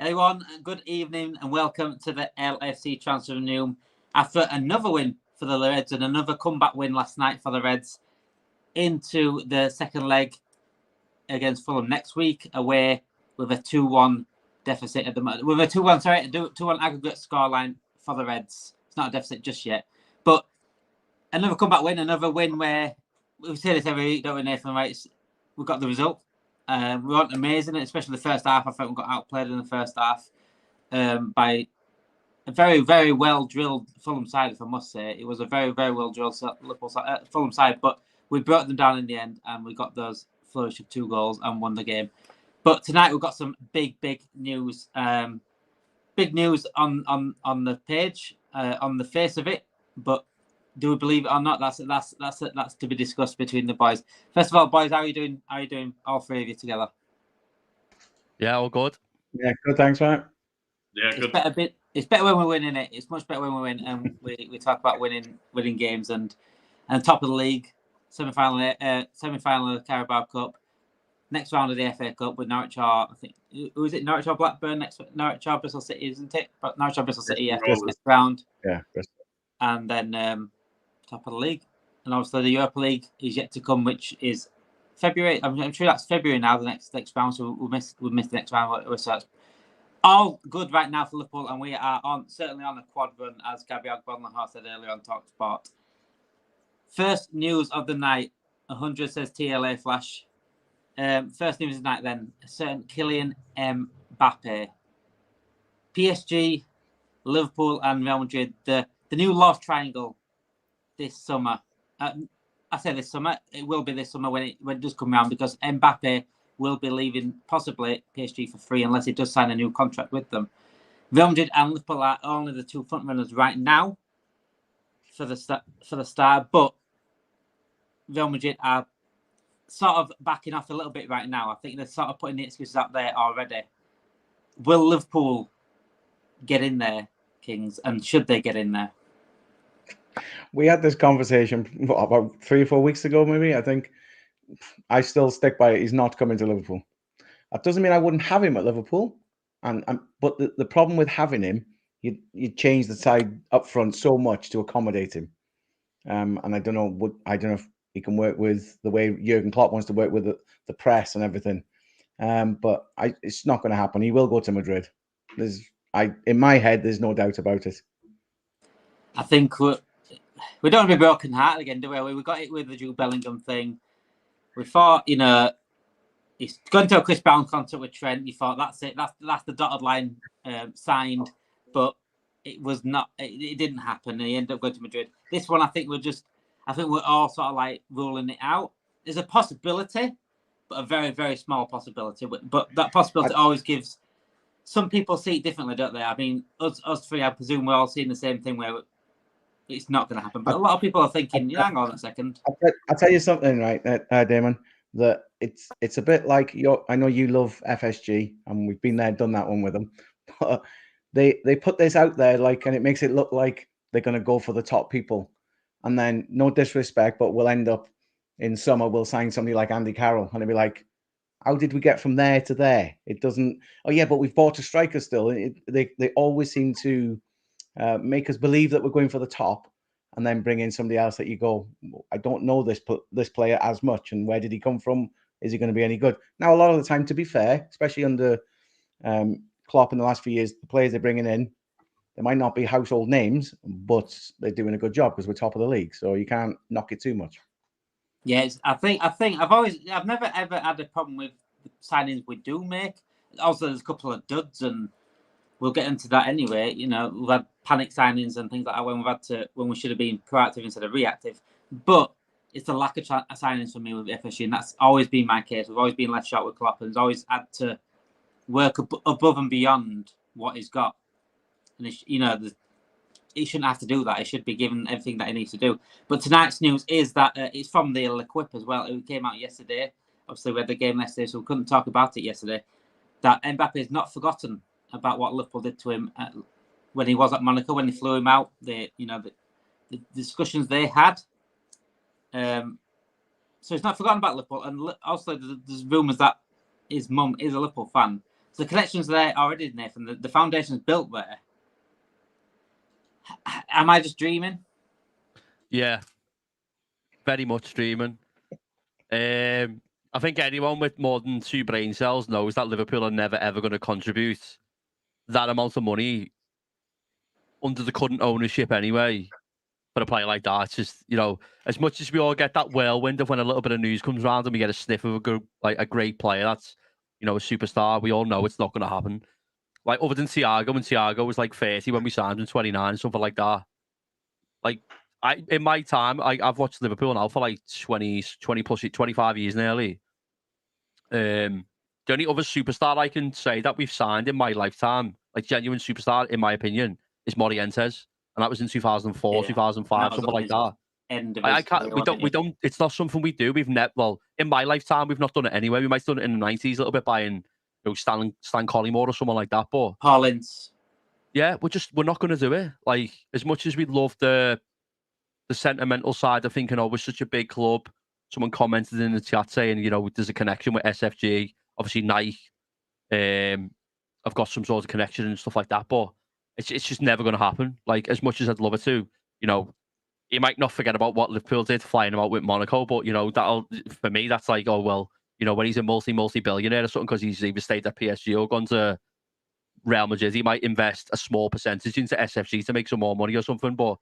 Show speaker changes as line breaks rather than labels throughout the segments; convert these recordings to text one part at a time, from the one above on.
Everyone, good evening and welcome to the LFC Transfer Room. After another win for the Reds and another comeback win last night for the Reds into the second leg against Fulham next week, away with a 2-1 deficit at the moment. With a 2-1 aggregate scoreline for the Reds. It's not a deficit just yet. But another comeback win, another win where we say this every week, don't we, Nathan? Right? We got the result. We weren't amazing, especially the first half. I think we got outplayed in the first half by a very, very well-drilled Fulham side, if I must say. It was a very, very well-drilled Fulham side, but we brought them down in the end, and we got those flourish of 2 goals and won the game. But tonight we've got some big news. Big news on the page, on the face of it. But do we believe it or not? That's to be discussed between the boys. First of all, boys, how are you doing? How are you doing? All 3 of you together?
Yeah, all good.
Yeah, good. Thanks, mate.
Yeah, good.
It's better when we're winning it. It's much better when we win, and we talk about winning games and top of the league, semi-final of the Carabao Cup, next round of the FA Cup with Norwich. I think who is it? Norwich or Blackburn next? Norwich or Bristol City, isn't it? But Norwich or Bristol City, yeah, next round.
Yeah, Bristol.
And then top of the league, and obviously the Europa League is yet to come, which is February. I'm sure that's February now. The next round, so we'll miss the next round. So all good right now for Liverpool, and we are certainly on a quad run, as Gabriel Bonlaha said earlier on TalkSport. First news of the night: 100 says TLA flash. First news of the night, then, a certain Kylian Mbappe, PSG, Liverpool, and Real Madrid. The new love triangle this summer. I say this summer. It will be this summer when it does come around, because Mbappe will be leaving possibly PSG for free unless he does sign a new contract with them. Real Madrid and Liverpool are only the 2 front runners right now for the start, but Real Madrid are sort of backing off a little bit right now. I think they're sort of putting the excuses out there already. Will Liverpool get in there, Kings, and should they get in there?
We had this conversation about 3 or 4 weeks ago, maybe. I think I still stick by it. He's not coming to Liverpool. That doesn't mean I wouldn't have him at Liverpool. But the problem with having him, you change the side up front so much to accommodate him. And I don't know if he can work with the way Jurgen Klopp wants to work with the press and everything. But it's not going to happen. He will go to Madrid. In my head, there's no doubt about it.
I think we don't want to be broken hearted again, do we? We got it with the Jude Bellingham thing. We thought, he's going to a Chris Brown concert with Trent. You thought that's it. That's the dotted line signed, but it was not. It didn't happen. He ended up going to Madrid. This one, I think we're all sort of like ruling it out. There's a possibility, but a very, very small possibility. But that possibility always gives. Some people see it differently, don't they? I mean, us 3, I presume we're all seeing the same thing where it's not going to happen. But a lot of people are thinking, hang on a second.
I'll tell you something, right, Damon, that it's a bit like I know you love FSG, and we've been there, done that one with them. But they put this out there, and it makes it look like they're going to go for the top people. And then, no disrespect, but we'll end up in summer, we'll sign somebody like Andy Carroll, and it'll be like, how did we get from there to there? It doesn't. Oh yeah, but we've bought a striker still. They always seem to make us believe that we're going for the top, and then bring in somebody else that you go, I don't know this player as much, and where did he come from? Is he going to be any good? Now, a lot of the time, to be fair, especially under Klopp in the last few years, the players they're bringing in, they might not be household names, but they're doing a good job because we're top of the league, so you can't knock it too much.
Yes, I think I've never ever had a problem with the signings we do make. Also, there's a couple of duds, and we'll get into that anyway. We've had panic signings and things like that when we should have been proactive instead of reactive. But it's the lack of signings for me with FSG, and that's always been my case. We've always been left short with Klopp, and he's always had to work above and beyond what he's got. And he shouldn't have to do that. He should be given everything that he needs to do. But tonight's news is that it's from the L'Equipe as well. It came out yesterday. Obviously, we had the game yesterday, so we couldn't talk about it yesterday. That Mbappe is not forgotten about what Liverpool did to him when he was at Monaco, when they flew him out. The discussions they had. So he's not forgotten about Liverpool. And also, there's rumours that his mum is a Liverpool fan. So the connections there already, Nathan. The foundation's built there. Am I just dreaming?
Yeah, very much dreaming. I think anyone with more than 2 brain cells knows that Liverpool are never ever going to contribute that amount of money under the current ownership anyway. For a player like that, it's just, as much as we all get that whirlwind of when a little bit of news comes around and we get a sniff of a great player that's, a superstar, we all know it's not going to happen. Like, other than Thiago, when Thiago was like 30 when we signed him, 29, something like that. Like, in my time, I've watched Liverpool now for like 20 plus 25 years nearly. The only other superstar I can say that we've signed in my lifetime, like genuine superstar, in my opinion, is Morientes. And that was in 2004, 2005, something like that. I can't. We don't. It's not something we do. We've never. Well, in my lifetime, we've not done it anyway. We might have done it in the 90s a little bit, buying, Stan Collymore or someone like that. But
Haaland. Yeah,
we're not going to do it. Like, as much as we love the sentimental side of thinking, we're such a big club. Someone commented in the chat saying, there's a connection with SFG. Obviously, Nike. I've got some sort of connection and stuff like that, but it's just never going to happen. Like, as much as I'd love it to, you might not forget about what Liverpool did flying him out with Monaco, but for me, that's like, oh well, when he's a multi-billionaire or something because he's either stayed at PSG or gone to Real Madrid, he might invest a small percentage into SFG to make some more money or something. But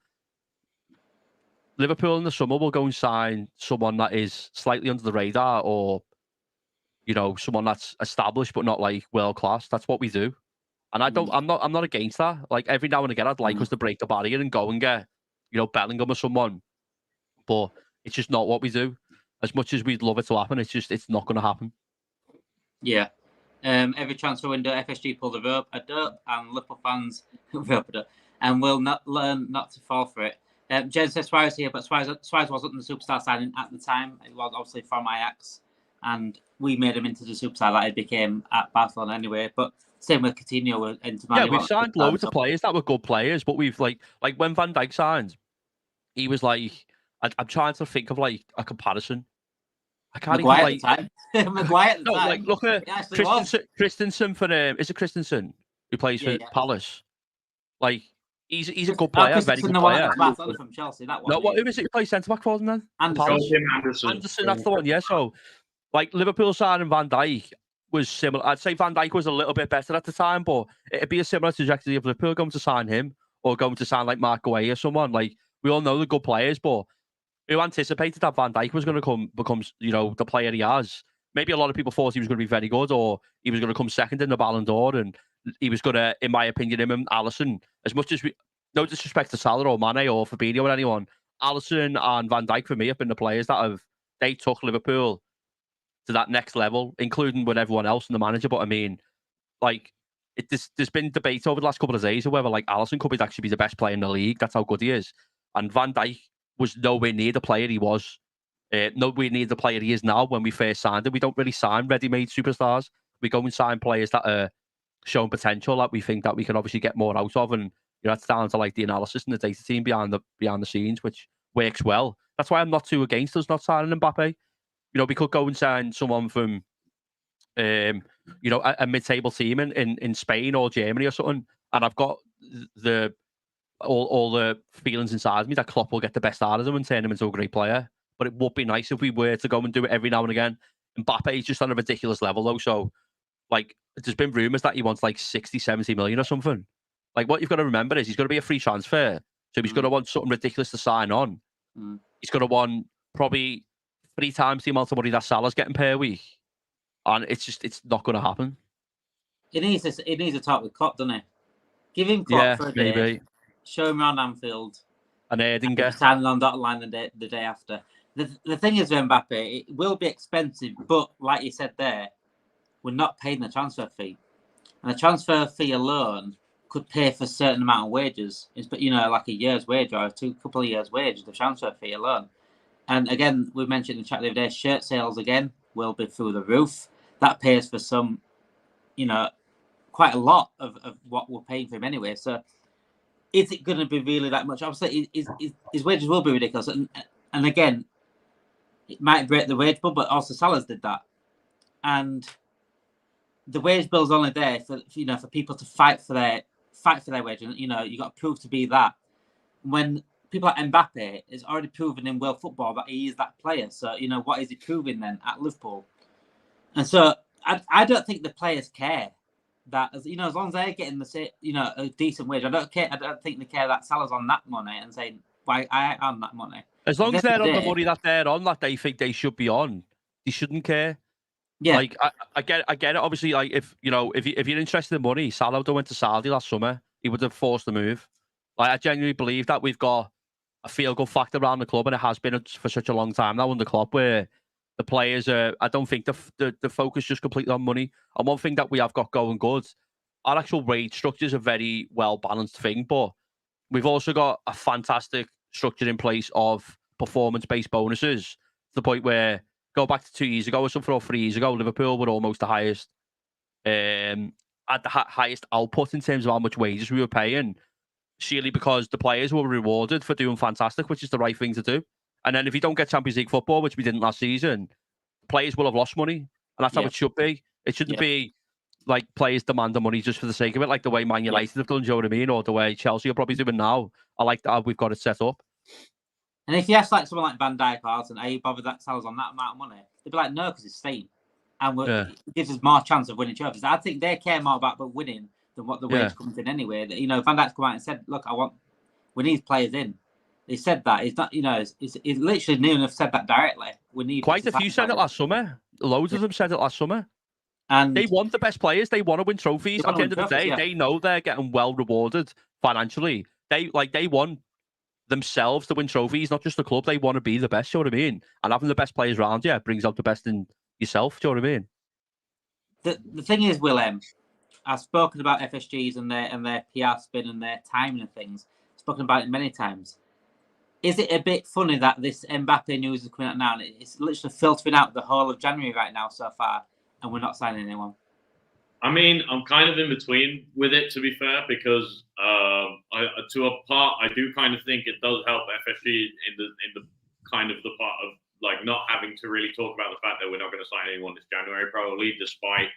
Liverpool in the summer will go and sign someone that is slightly under the radar, or someone that's established but not like world class. That's what we do, and I'm not against that. Like, every now and again, I'd like us to break the barrier and go and get Bellingham or someone, but it's just not what we do. As much as we'd love it to happen, it's not going to happen.
Yeah. Every transfer window, FSG pulled the rope, and Liverpool fans and will not learn not to fall for it. Jen says Suarez here, but Suarez wasn't the superstar signing at the time. It was obviously from Ajax, and we made him into the superstar that he became at Barcelona anyway. But same with Coutinho into Man.
Yeah, we've signed loads of players that were good players, but we've like when Van Dijk signed, he was like, I'm trying to think of like a comparison. I can't
Maguire
even like
at the time. Maguire at the time.
Like, look at Christensen for is it Christensen who plays for Palace? Like, he's a good player, very good player.
From Chelsea, that one.
No, who is it who plays centre back for them then?
Anderson,
that's the one. Yeah, so like Liverpool signing Van Dijk was similar. I'd say Van Dijk was a little bit better at the time, but it'd be a similar trajectory of Liverpool going to sign him or going to sign like Mark Gueye or someone. Like, we all know the good players, but who anticipated that Van Dijk was going to become the player he has? Maybe a lot of people thought he was going to be very good, or he was going to come second in the Ballon d'Or, and he was going to, in my opinion, him and Alisson, as much as no disrespect to Salah or Mane or Fabinho or anyone, Alisson and Van Dijk for me have been the players that they took Liverpool to that next level, including with everyone else and the manager. But I mean, like, there's been debate over the last couple of days of whether like Alisson could actually be the best player in the league. That's how good he is, and Van Dijk was nowhere near the player he was, nowhere near the player he is now. When we first signed him, we don't really sign ready-made superstars. We go and sign players that are showing potential that we think that we can obviously get more out of, and that's down to like the analysis and the data team behind the scenes, which works well. That's why I'm not too against us not signing Mbappe. We could go and sign someone from, a mid-table team in Spain or Germany or something, and I've got all the feelings inside of me that Klopp will get the best out of them and turn him into a great player. But it would be nice if we were to go and do it every now and again. Mbappe is just on a ridiculous level, though. So, like, there's been rumours that he wants like 60, 70 million or something. Like, what you've got to remember is he's going to be a free transfer. So he's going to want something ridiculous to sign on. He's going to want probably 3 times the amount of money that Salah's getting per week. And it's not going to happen.
It needs to talk with Klopp, doesn't it? Give him Klopp for a day.
Maybe.
Show him around Anfield.
And Erdinger.
Standing on that line the day after. The thing is with Mbappe, it will be expensive, but like you said there, we're not paying the transfer fee. And the transfer fee alone could pay for a certain amount of wages. It's, like a year's wage or couple of years' wage, the transfer fee alone. And again, we mentioned in the chat the other day, shirt sales again will be through the roof. That pays for some, quite a lot of what we're paying for him anyway. So is it going to be really that much? Obviously, his wages will be ridiculous. And again, it might break the wage bill, but also Salah's did that. And the wage bill's only there for for people to fight for their wage, and you got to prove to be that. When people like Mbappe is already proven in world football that he is that player, so what is he proving then at Liverpool? And so I don't think the players care that as long as they're getting a decent wage. I don't think they care that Salah's on that money and saying why I am that money.
As long as they're on the money that they're on, that they think they should be on, they shouldn't care.
Yeah,
like I get it. Obviously, like if you're interested in money, Salah would have went to Saudi last summer. He would have forced the move. Like I genuinely believe that we've got a feel-good factor around the club, and it has been for such a long time now under Klopp, where the players are. I don't think the focus just completely on money. And one thing that we have got going good, our actual wage structure is a very well balanced thing, but we've also got a fantastic structure in place of performance-based bonuses to the point where go back to 2 years ago or something, or 3 years ago, Liverpool were almost the highest, at the highest output in terms of how much wages we were paying, surely because the players were rewarded for doing fantastic, which is the right thing to do. And then if you don't get Champions League football, which we didn't last season, players will have lost money, and that's how it should be. It shouldn't be like players demand the money just for the sake of it, like the way Man United have done, do you know what I mean? Or the way Chelsea are probably doing now. I like that we've got it set up.
And if you ask like someone like Van Dijk or Haaland, are you bothered that Salah's on that amount of money? They'd be like, no, because he's staying. And it gives us more chance of winning trophies. I think they care more about winning than what the wage comes in anyway. Van Dijk's come out and said, look, we need players in. He said that. He's not, he's literally near enough said that directly. We need
quite a few said it last summer. Loads of them said it last summer.
And
they want the best players. They want to win trophies. At the end of the day, they know they're getting well rewarded financially. They want themselves to win trophies, not just the club. They want to be the best, you know what I mean? And having the best players around you brings out the best in yourself, do you know what I mean?
The thing is, Willem, I've spoken about FSGs and their PR spin and their timing and things. I've spoken about it many times. Is it a bit funny that this Mbappe news is coming out now and it's literally filtering out the whole of January right now so far, and we're not signing anyone?
I mean, I'm kind of in between with it, to be fair, because to a part, I do kind of think it does help FSG in the kind of the part of like not having to really talk about the fact that we're not going to sign anyone this January, probably, despite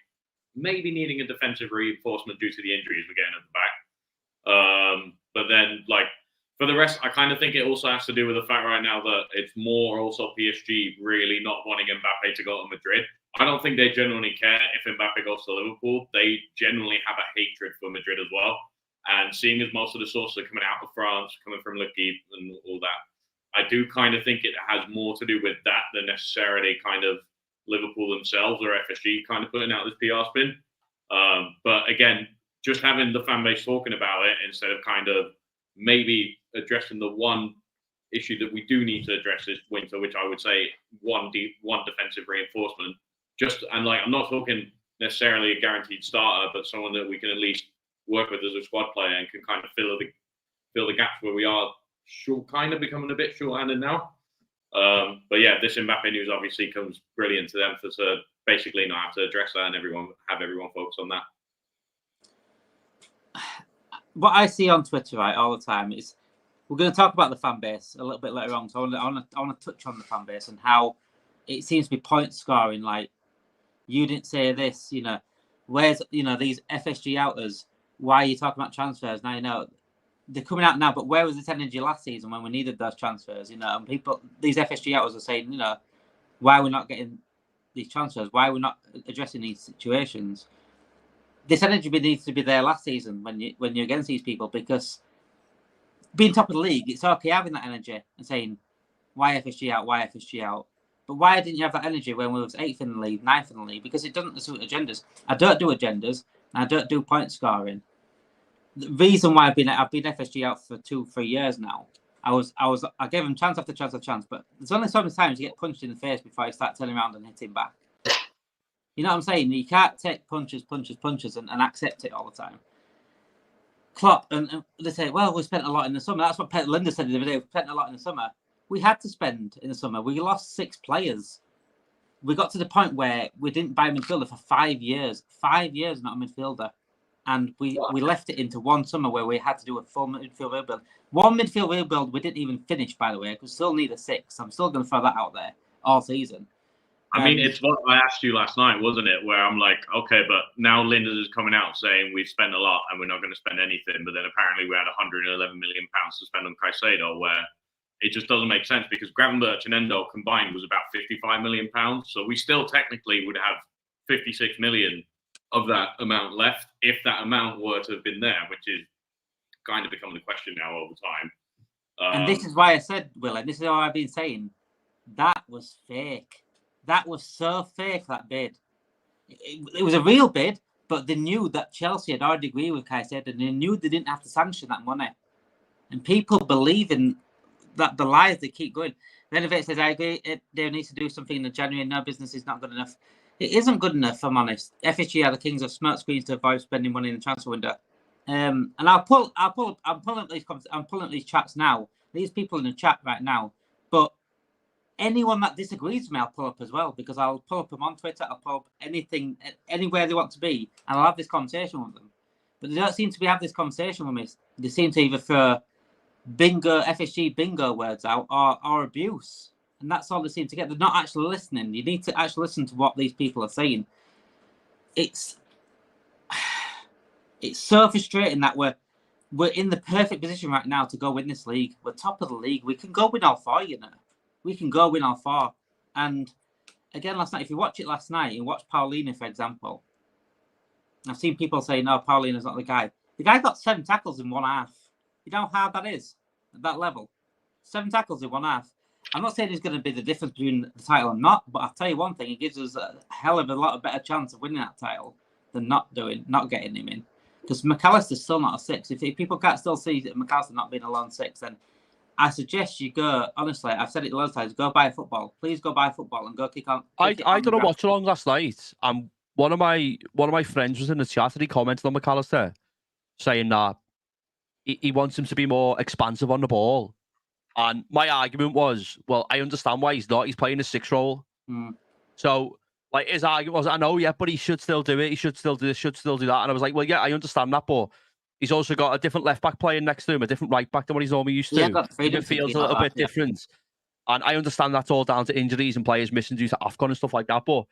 maybe needing a defensive reinforcement due to the injuries we're getting at the back. But then, like, for the rest, I kind of think it also has to do with the fact right now that it's more also PSG really not wanting Mbappe to go to Madrid. I don't think they genuinely care if Mbappe goes to Liverpool. They genuinely have a hatred for Madrid as well. And seeing as most of the sources are coming out of France, coming from L'Equipe and all that, I do kind of think it has more to do with that than necessarily kind of Liverpool themselves or FSG kind of putting out this PR spin. But again, just having the fan base talking about it instead of kind of maybe addressing the one issue that we do need to address this winter, which I would say one defensive reinforcement. And like, I'm not talking necessarily a guaranteed starter, but someone that we can at least work with as a squad player and can kind of fill the gaps where we are kind of becoming a bit short-handed now. But yeah, this Mbappe news obviously comes brilliant to them to basically not have to address that and everyone focus on that.
What I see on Twitter, right, all the time is we're going to talk about the fan base a little bit later on. So I want to touch on the fan base and how it seems to be point scoring. Like, you didn't say this, where's these FSG outers? Why are you talking about transfers now? They're coming out now, but where was this energy last season when we needed those transfers? And these FSG outers are saying, why we're not getting these transfers? Why we're not addressing these situations? This energy needs to be there last season when you're against these people, because being top of the league, it's okay having that energy and saying, why FSG out? Why FSG out? But why didn't you have that energy when we was 8th in the league, 9th in the league? Because it doesn't suit agendas. I don't do agendas, and I don't do point scoring. The reason why I've been FSG out for 2-3 years now. I gave him chance after chance after chance, but there's only so many times you get punched in the face before you start turning around and hitting back. You know what I'm saying? You can't take punches and accept it all the time. Klopp, and they say, well, we spent a lot in the summer. That's what Pet Linda said in the video. We spent a lot in the summer. We had to spend in the summer. We lost 6 players. We got to the point where we didn't buy a midfielder for 5 years. 5 years, not a midfielder. And we left it into one summer where we had to do a full midfield rebuild. One midfield rebuild we didn't even finish, by the way, because we still need a 6th. I'm still going to throw that out there all season.
I mean, it's what I asked you last night, wasn't it? Where I'm like, okay, but now Linda is coming out saying we've spent a lot and we're not going to spend anything. But then apparently we had £111 million to spend on Caicedo, where it just doesn't make sense because Gravenberch and Endo combined was about £55 million. So we still technically would have 56 million of that amount left if that amount were to have been there, which is kind of becoming the question now over time.
And this is why I said, Will, and this is what I've been saying, that was fake. That was so fake, that bid. It was a real bid, but they knew that Chelsea had already agreed with Caicedo, and they knew they didn't have to sanction that money. And people believe in that the lies they keep going. Then if it says, I agree, they need to do something in January, no, business is not good enough. It isn't good enough, if I'm honest. FSG are the kings of smart screens to avoid spending money in the transfer window. And I'm pulling up these chats now. These people in the chat right now. But anyone that disagrees with me, I'll pull up as well, because I'll pull up them on Twitter. I'll pull up anything, anywhere they want to be, and I'll have this conversation with them. But they don't seem to be having this conversation with me. They seem to either throw bingo, FSG bingo words out or abuse. And that's all they seem to get. They're not actually listening. You need to actually listen to what these people are saying. It's so frustrating that we're in the perfect position right now to go win this league. We're top of the league. We can go win all four, you know. We can go win all four. And again, last night, if you watch it last night and watch Paulina, for example, I've seen people say, no, Paulina's not the guy. The guy got 7 tackles in one half. You know how hard that is at that level? 7 tackles in one half. I'm not saying he's going to be the difference between the title and not, but I'll tell you one thing, it gives us a hell of a lot of better chance of winning that title than not getting him in. Because McAllister's still not a 6. If people can't still see McAllister not being a lone 6, then I suggest you go, honestly, I've said it loads of times, go buy football. Please go buy football and go kick on.
I done a watch along last night, and one of my friends was in the chat and he commented on McAllister, saying that he wants him to be more expansive on the ball. And my argument was, well, I understand why he's not. He's playing a 6 role. So, like, his argument was, I know, yeah, but he should still do it. He should still do this, should still do that. And I was like, well, yeah, I understand that, but he's also got a different left back playing next to him, a different right back than what he's normally used to. It feels a little bit different. And I understand that's all down to injuries and players missing due to AFCON and stuff like that. But,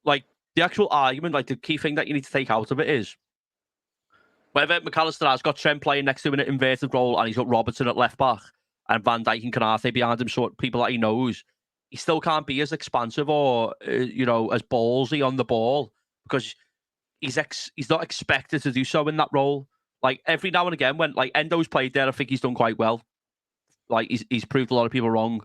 like, the actual argument, like, the key thing that you need to take out of it is whether McAllister has got Trent playing next to him in an inverted role and he's got Robertson at left back and Van Dijk and Canate behind him, so people that he knows, he still can't be as expansive or, as ballsy on the ball because he's not expected to do so in that role. Like, every now and again, when, like, Endo's played there, I think he's done quite well. Like, he's proved a lot of people wrong.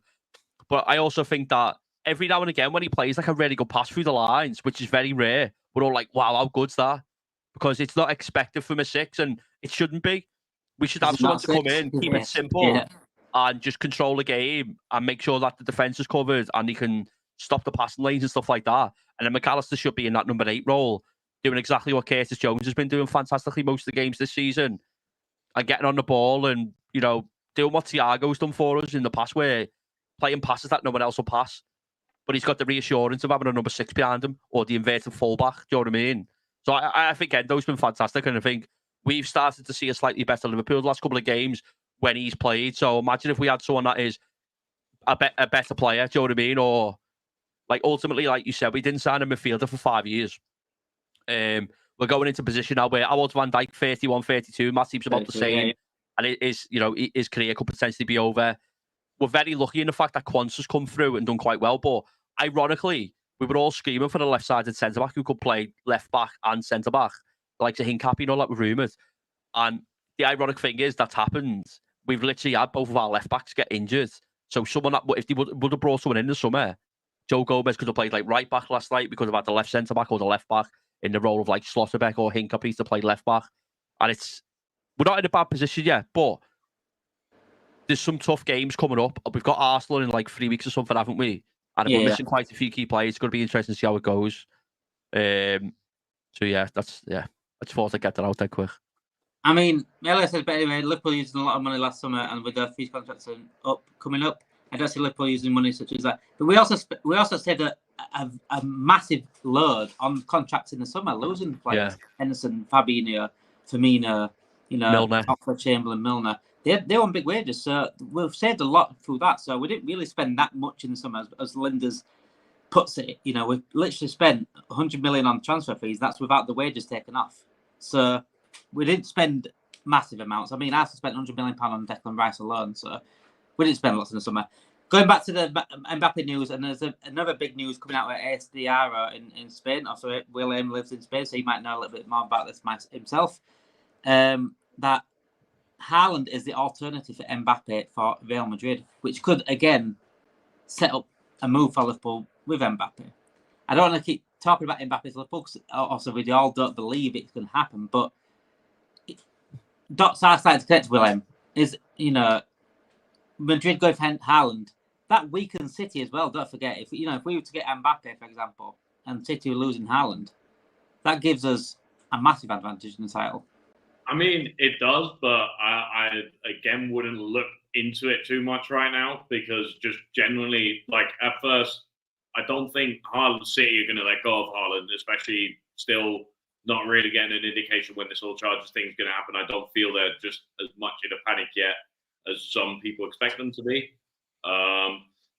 But I also think that every now and again, when he plays, like, a really good pass through the lines, which is very rare, we're all like, wow, how good's that? Because it's not expected from a 6, and it shouldn't be. We should have someone to come in, keep it simple, and just control the game and make sure that the defence is covered and he can stop the passing lanes and stuff like that. And then McAllister should be in that number 8 role, doing exactly what Curtis Jones has been doing fantastically most of the games this season, and getting on the ball and, doing what Thiago's done for us in the past, where playing passes that no one else will pass. But he's got the reassurance of having a number 6 behind him, or the inverted fullback. Do you know what I mean? So I think Endo's been fantastic, and I think we've started to see a slightly better Liverpool the last couple of games when he's played. So imagine if we had someone that is a better player, do you know what I mean? Or, like, ultimately, like you said, we didn't sign a midfielder for 5 years. We're going into a position now where Haaland, Van Dijk, 31, 32, Matip's about the same. And his career could potentially be over. We're very lucky in the fact that Quance has come through and done quite well. But ironically, we were all screaming for the left-sided centre-back who could play left-back and centre-back, like the Hincapie, like with Rumours. And the ironic thing is that's happened. We've literally had both of our left-backs get injured. So someone that, if they would have brought someone in the summer, Joe Gomez could have played like right-back last night. We could have had the left centre-back or the left-back in the role of like Slotterbeck or Hincapie to play left-back. And we're not in a bad position yet, but there's some tough games coming up. We've got Arsenal in like 3 weeks or something, haven't we? And if we're missing quite a few key players, it's going to be interesting to see how it goes. I just thought I'd get that out there quick.
I mean, Melo said, but anyway, Liverpool using a lot of money last summer, and with their fee contracts coming up, I don't see Liverpool using money such as that. But we also saved a massive load on contracts in the summer, losing players. Henderson, Fabinho, Firmino,
Milner,
Oxford-Chamberlain, Milner. They're on big wages, so we've saved a lot through that. So we didn't really spend that much in the summer, as Linda's puts it, we've literally spent 100 million on transfer fees. That's without the wages taken off. So we didn't spend massive amounts. I mean, Arsenal spent 100 million pound on Declan Rice alone. So we didn't spend lots in the summer. Going back to the Mbappe news, and there's another big news coming out of ASDR in Spain. Also, William lives in Spain, so he might know a little bit more about this himself. That Haaland is the alternative for Mbappe for Real Madrid, which could, again, set up a move for Liverpool with Mbappe. I don't want to keep talking about Mbappe's Liverpool, because also we all don't believe it's going to happen, but dots are starting to connect to William. Is, Madrid going for Haaland, that weakens City as well. Don't forget, if we were to get Mbappe, for example, and City were losing Haaland, that gives us a massive advantage in the title.
I mean, it does, but I again wouldn't look into it too much right now, because just genuinely, like, at first, I don't think City are going to let go of Haaland, especially still not really getting an indication when this whole charges thing is going to happen. I don't feel they're just as much in a panic yet as some people expect them to be.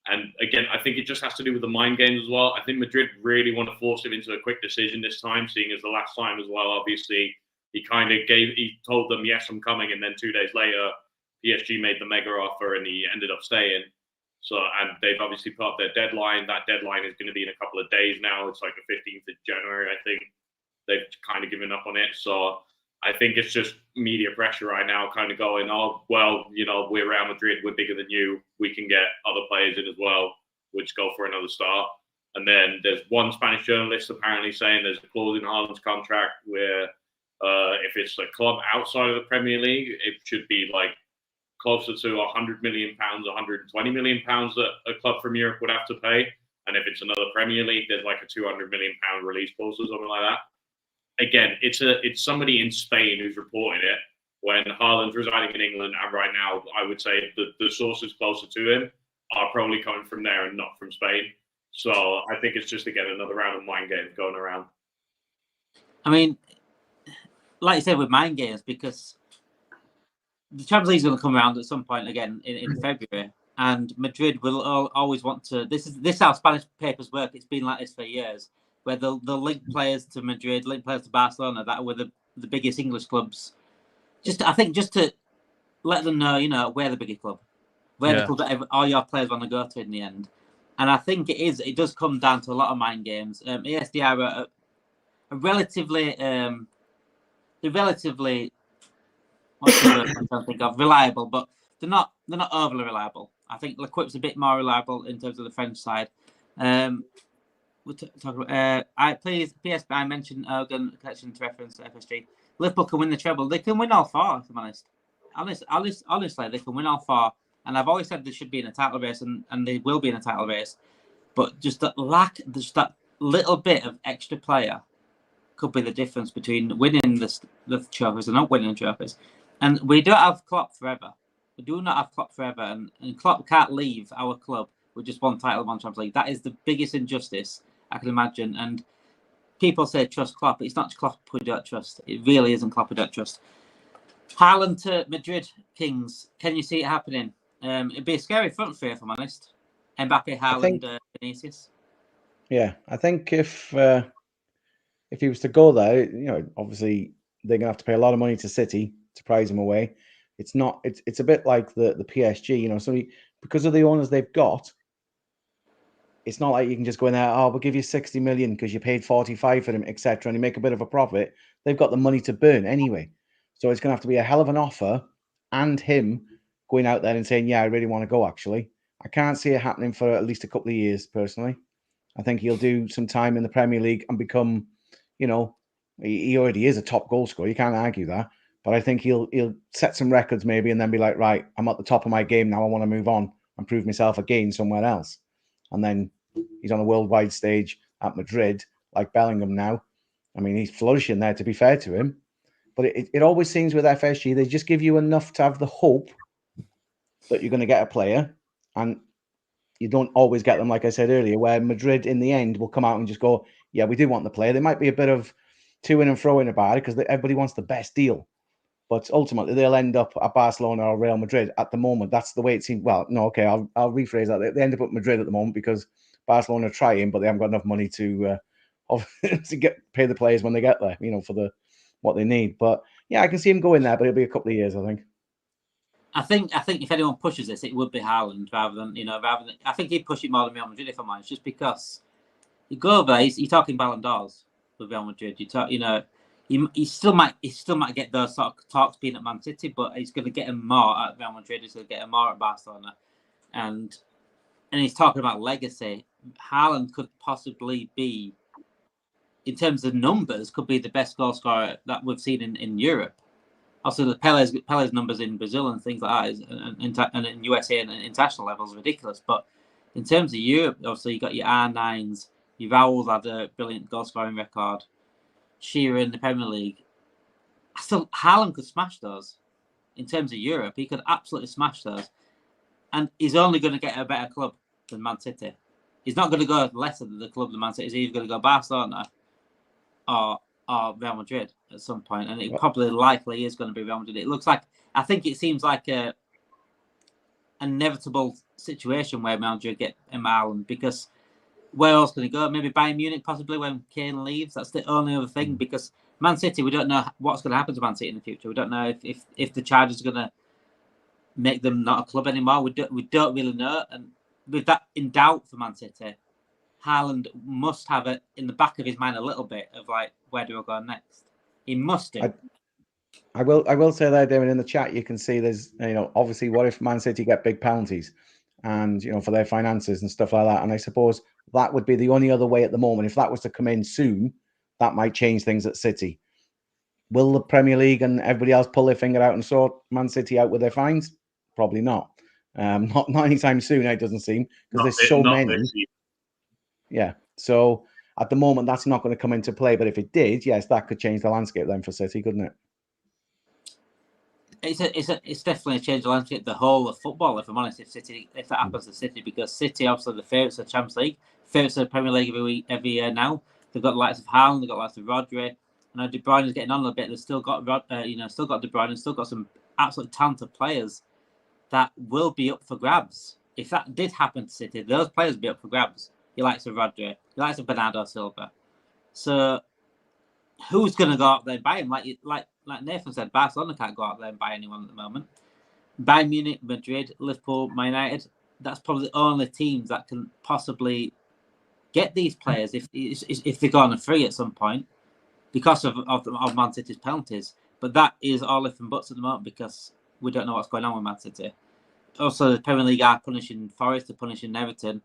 And again, I think it just has to do with the mind games as well. I think Madrid really want to force him into a quick decision this time, seeing as the last time as well, obviously, he told them, yes, I'm coming. And then 2 days later, PSG made the mega offer and he ended up staying. So, and they've obviously put up their deadline. That deadline is going to be in a couple of days now. It's like the 15th of January, I think. They've kind of given up on it. So I think it's just media pressure right now, kind of going, oh, well, we're Real Madrid, we're bigger than you. We can get other players in as well. We'll just go for another star. And then there's one Spanish journalist apparently saying there's a clause in Haaland's contract where if it's a club outside of the Premier League, it should be like closer to £100 million, £120 million that a club from Europe would have to pay. And if it's another Premier League, there's like a £200 million release clause or something like that. Again, it's somebody in Spain who's reporting it, when Haaland's residing in England, and right now I would say the sources closer to him are probably coming from there and not from Spain. So I think it's just, again, another round of mind games going around.
I mean, like you said, with mind games, because the Champions League is going to come around at some point again in February, and Madrid will always want to. This is how Spanish papers work. It's been like this for years, where they'll link players to Madrid, link players to Barcelona, that were the biggest English clubs. I think just to let them know, we're the biggest club. We're the club that all your players want to go to in the end. And I think it does come down to a lot of mind games. ESDR are relatively, what's the word I'm trying to think of? Reliable, but they're not overly reliable. I think L'Equip's a bit more reliable in terms of the French side. We'll talk about, I mentioned Erling connection to reference to FSG. Liverpool can win the treble. They can win all four, if I'm honest. Honestly, they can win all four. And I've always said they should be in a title race, and they will be in a title race. But just that little bit of extra player could be the difference between winning the trophies and not winning the trophies. And we don't have Klopp forever. We do not have Klopp forever. And Klopp can't leave our club with just one title, one Champions League. That is the biggest injustice I can imagine. And people say trust Klopp. It's not Klopp we don't trust. It really isn't Klopp we don't trust. Haaland to Madrid Kings. Can you see it happening? It'd be a scary front three, if I'm honest. Mbappe, Haaland, Vinicius.
Yeah, I think if he was to go there, obviously they're gonna have to pay a lot of money to City to prize him away. It's not. It's a bit like the PSG, So because of the owners they've got, it's not like you can just go in there. Oh, we'll give you 60 million because you paid 45 for him, etc. And you make a bit of a profit. They've got the money to burn anyway, so it's gonna have to be a hell of an offer, and him going out there and saying, yeah, I really want to go, actually. I can't see it happening for at least a couple of years, personally. I think he'll do some time in the Premier League and become, he already is a top goal scorer. You can't argue that. But I think he'll set some records maybe and then be like, right, I'm at the top of my game now. I want to move on and prove myself again somewhere else. And then he's on a worldwide stage at Madrid, like Bellingham now. I mean, he's flourishing there, to be fair to him. But it always seems with FSG, they just give you enough to have the hope that you're going to get a player, and you don't always get them, like I said earlier, where Madrid in the end will come out and just go, yeah, we do want the player. There might be a bit of to-in and fro-in about it because everybody wants the best deal. But ultimately, they'll end up at Barcelona or Real Madrid at the moment. That's the way it seems. Well, no, okay, I'll rephrase that. They end up at Madrid at the moment because Barcelona trying, but they haven't got enough money to pay the players when they get there, for what they need. But yeah, I can see him going there, but it'll be a couple of years, I think.
I think if anyone pushes this, it would be Haaland rather than I think he'd push it more than Real Madrid if I'm honest, just because you go over, you're talking Ballon d'Ors with Real Madrid. He still might get those sort of talks being at Man City, but he's going to get him more at Real Madrid. He's going to get him more at Barcelona, and he's talking about legacy. Haaland could possibly be, in terms of numbers, could be the best goal scorer that we've seen in Europe. Also, the Pele's numbers in Brazil and things like that, and in USA and international levels are ridiculous. But in terms of Europe, obviously you got your R9s. Your Raúl had a brilliant goal scoring record. Shearer in the Premier League. Still, Haaland could smash those. In terms of Europe, he could absolutely smash those. And he's only going to get a better club than Man City. He's not going to go lesser than the club than Man City. He's either going to go Barcelona or Real Madrid at some point, and it probably likely is going to be Real Madrid. It looks like, I think it seems like an inevitable situation where Real Madrid get Haaland, because where else can he go? Maybe Bayern Munich possibly when Kane leaves. That's the only other thing, because Man City, we don't know what's going to happen to Man City in the future. We don't know if the Chargers are going to make them not a club anymore. We don't really know, and with that in doubt for Man City, Haaland must have it in the back of his mind a little bit of like, where do I go next? He must do.
I will say there, Damon, in the chat, you can see there's, obviously, what if Man City get big penalties and, for their finances and stuff like that. And I suppose that would be the only other way at the moment. If that was to come in soon, that might change things at City. Will the Premier League and everybody else pull their finger out and sort Man City out with their fines? Probably not. Not anytime soon, it doesn't seem, because there's so many. Yeah. So at the moment, that's not going to come into play. But if it did, yes, that could change the landscape then for City, couldn't it?
It's definitely a change the landscape, the whole of football, if I'm honest, if that happens to City, because City obviously the favourites of the Champions League, favourites of the Premier League every year now. They've got the likes of Haaland, they've got the likes of Rodri. I know De Bruyne is getting on a little bit. They've still got still got De Bruyne, and still got some absolute talented players that will be up for grabs. If that did happen to City, those players would be up for grabs. He likes of Rodri, he likes of Bernardo Silva. So who's going to go out there and buy him? Like Nathan said, Barcelona can't go out there and buy anyone at the moment. Bayern Munich, Madrid, Liverpool, Man United, that's probably the only teams that can possibly get these players if they go on a free at some point because of Man City's penalties. But that is all if and buts at the moment, because we don't know what's going on with Man City. Also, the Premier League are punishing Forest, they're punishing Everton.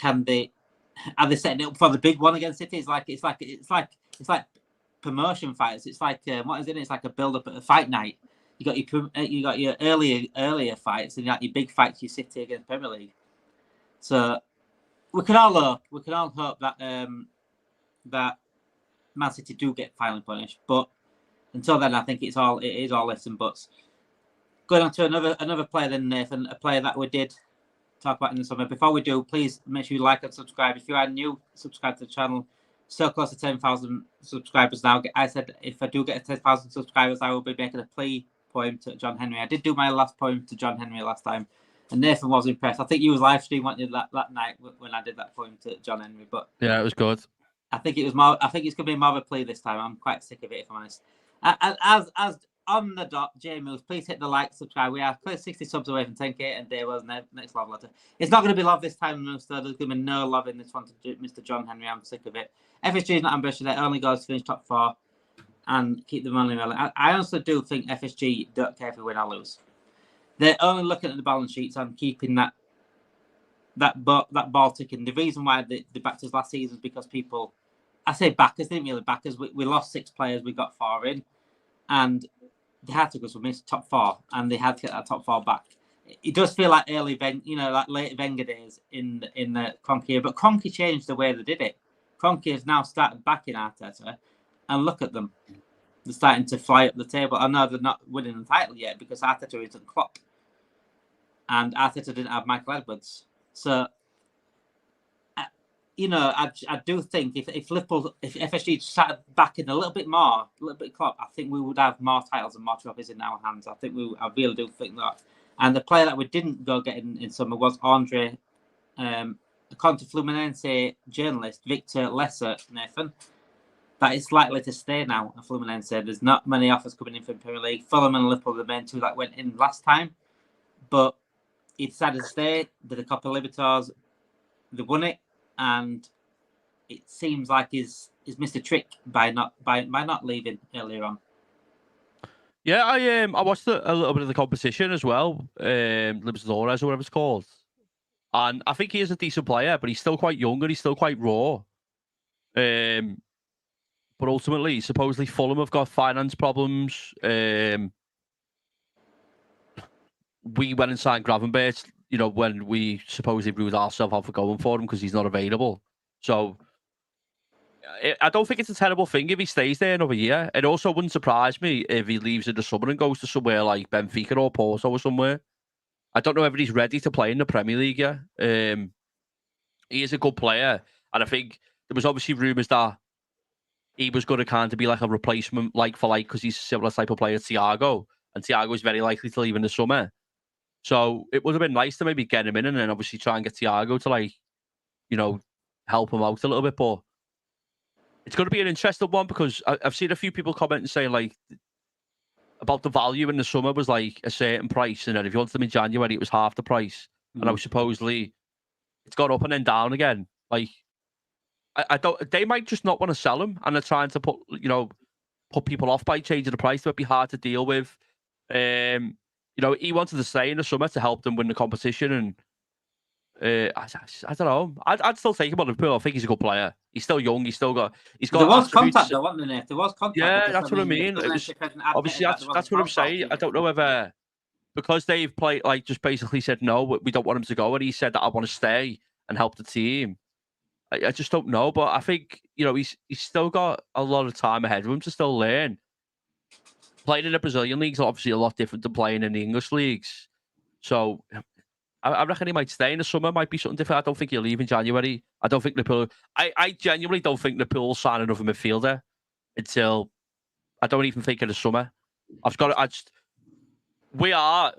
Are they setting it up for the big one against City? It's like promotion fights. It's like what is it? It's like a build up at a fight night. You got your earlier fights, and you got your big fights. You City against Premier League. So we can all hope that that Man City do get finally punished. But until then, I think it is all ifs and buts. Going on to another player then, Nathan, a player that we did talk about in the summer. Before we do, please make sure you like and subscribe. If you are new, subscribe to the channel. So close to 10,000 subscribers now. I said if I do get 10,000 subscribers, I will be making a plea poem to John Henry. I did do my last poem to John Henry last time, and Nathan was impressed. I think you was live stream that night when I did that poem to John Henry. But
yeah, it was good.
I think it's going to be more of a plea this time. I'm quite sick of it, if I'm honest. As on the dot, J-Moves, please hit the like, subscribe. We are close 60 subs away from 10k, and there was next love letter. It's not going to be love this time, so there's going to be no love in this one to Mr. John Henry. I'm sick of it. FSG is not ambitious. It only goes to finish top 4 and keep them only relevant. I honestly do think FSG don't care if we win or lose. They're only looking at the balance sheets and keeping that ball ticking. The reason why they backed us last season is because people, I say backers, didn't really backers. We lost 6 players, we got 4 in, and they had to, because we missed top 4, and they had to get that top 4 back. It does feel like like late Wenger days in the Kroenke era, but Kroenke changed the way they did it. Kroenke has now started backing Arteta, and look at them. They're starting to fly up the table. I know they're not winning the title yet because Arteta isn't Klopp, and Arteta didn't have Michael Edwards. So, I do think if Liverpool, if FSG started backing a little bit Klopp, I think we would have more titles and more trophies in our hands. I really do think that. And the player that we didn't go get in summer was Andre according to Fluminense journalist Victor Lesser, Nathan, that it's likely to stay now at Fluminense. There's not many offers coming in from the Premier League. Fulham and Liverpool are the main two that went in last time. But he decided to stay, did a couple of Libertars, they won it, and it seems like he's missed a trick by not leaving earlier on.
Yeah, I watched a little bit of the competition as well, Libertadores or whatever it's called. And I think he is a decent player, but he's still quite young and he's still quite raw. But ultimately, supposedly Fulham have got finance problems. We went and signed Gravenberch, when we supposedly ruled ourselves out for going for him because he's not available. So I don't think it's a terrible thing if he stays there another year. It also wouldn't surprise me if he leaves in the summer and goes to somewhere like Benfica or Porto or somewhere. I don't know if he's ready to play in the Premier League yet. He is a good player. And I think there was obviously rumours that he was going to kind of be like a replacement like for like because he's a similar type of player to Thiago. And Thiago is very likely to leave in the summer. So it would have been nice to maybe get him in and then obviously try and get Thiago to help him out a little bit. But it's going to be an interesting one because I've seen a few people comment and saying about the value in the summer was like a certain price, and then if you wanted them in January, it was half the price. And I was supposedly it's gone up and then down again. Like I don't. They might just not want to sell him, and they're trying to put people off by changing the price. It would be hard to deal with. He wanted to stay in the summer to help them win the competition, and I don't know. I'd still take him on Liverpool. I think he's a good player. He's still young. He's got.
There was contact, though, wasn't there? There was contact.
Yeah, that's what I mean. Obviously, that's what I'm saying. I don't know whether because they've played just basically said no, we don't want him to go, and he said that I want to stay and help the team. I just don't know, but I think he's still got a lot of time ahead of him to still learn. Playing in the Brazilian leagues is obviously a lot different than playing in the English leagues. So I reckon he might stay in the summer. Might be something different. I don't think he'll leave in January. I don't think Liverpool. I genuinely don't think Liverpool will sign another midfielder until I don't even think in the summer. We are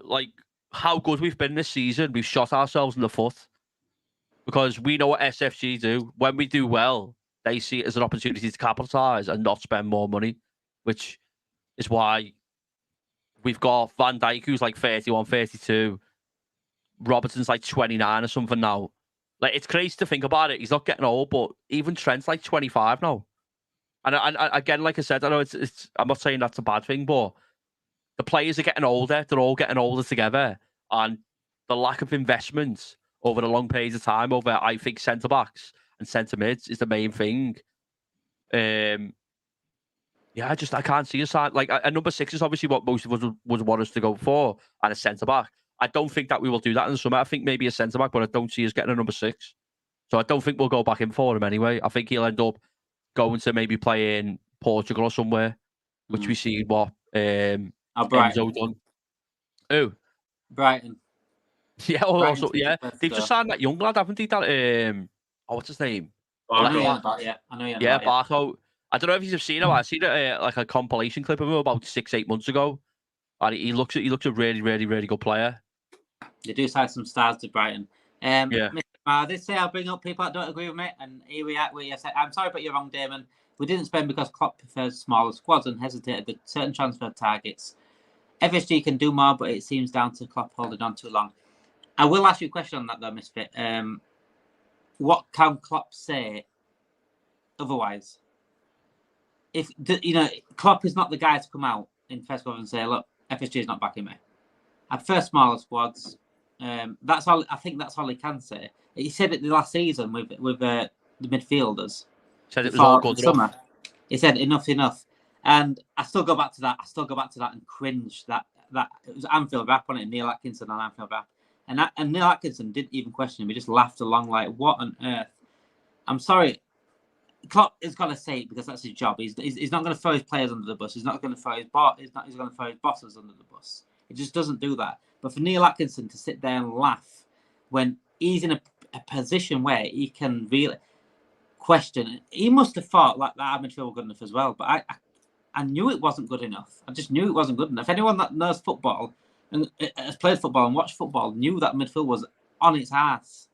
how good we've been this season. We've shot ourselves in the foot because we know what SFG do. When we do well, they see it as an opportunity to capitalise and not spend more money, which is why we've got Van Dijk, who's 31, 32. Robertson's 29 or something now. It's crazy to think about it. He's not getting old, but even Trent's 25 now. And again, like I said, I know it's. I'm not saying that's a bad thing, but the players are getting older. They're all getting older together, and the lack of investment over a long period of time over, I think, centre backs and centre mids is the main thing. Yeah, I can't see a side a number 6 is obviously what most of us would want us to go for, and a centre back. I don't think that we will do that in the summer. I think maybe a centre back, but I don't see us getting a number 6. So I don't think we'll go back in for him anyway. I think he'll end up going to maybe play in Portugal or somewhere, which we see what Enzo done. Who?
Brighton.
Yeah, also yeah. They've just signed that young lad, haven't they? That what's his name?
I know you.
Yeah, Barco. I don't know if you've seen him. I seen a compilation clip of him about 6-8 months ago, and he looks a really, really, really good player.
They do sign some stars to Brighton.
Yeah.
They say I'll bring up people that don't agree with me, and here we are. I'm sorry, but you're wrong, Damon. We didn't spend because Klopp prefers smaller squads and hesitated at certain transfer targets. FSG can do more, but it seems down to Klopp holding on too long. I will ask you a question on that, though, Misfit. What can Klopp say otherwise? If Klopp is not the guy to come out in first club and say, "Look, FSG is not backing me." I prefer smaller squads. That's all. I think that's all he can say. He said it the last season with the midfielders.
Said it was all good
enough. He said enough, and I still go back to that. And cringe that it was Anfield Rap on it. Neil Atkinson on Anfield Rap, and Neil Atkinson didn't even question him. He just laughed along like, "What on earth?" I'm sorry. Klopp is going to say it because that's his job. He's not going to throw his players under the bus. He's not going to throw his He's going to throw his bosses under the bus. He just doesn't do that. But for Neil Atkinson to sit there and laugh when he's in a position where he can really question, he must have thought that our midfield were good enough as well. But I knew it wasn't good enough. I just knew it wasn't good enough. Anyone that knows football and has played football and watched football knew that midfield was on its ass.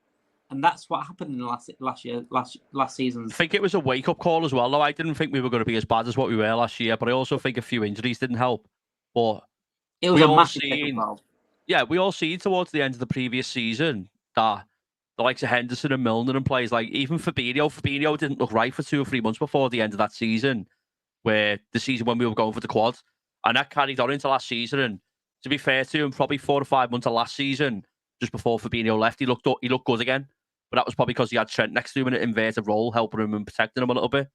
And that's what happened in the last season.
I think it was a wake-up call as well, though. I didn't think we were going to be as bad as what we were last year, but I also think a few injuries didn't help. But
It was a massive wake-up call.
Yeah, we all see towards the end of the previous season that the likes of Henderson and Milner and players like even Fabinho didn't look right for 2 or 3 months before the end of that season, where the season when we were going for the quad. And that carried on into last season. And to be fair to him, probably 4 or 5 months of last season, just before Fabinho left, he looked good again. But that was probably because he had Trent next to him in an inverted role, helping him and protecting him a little bit.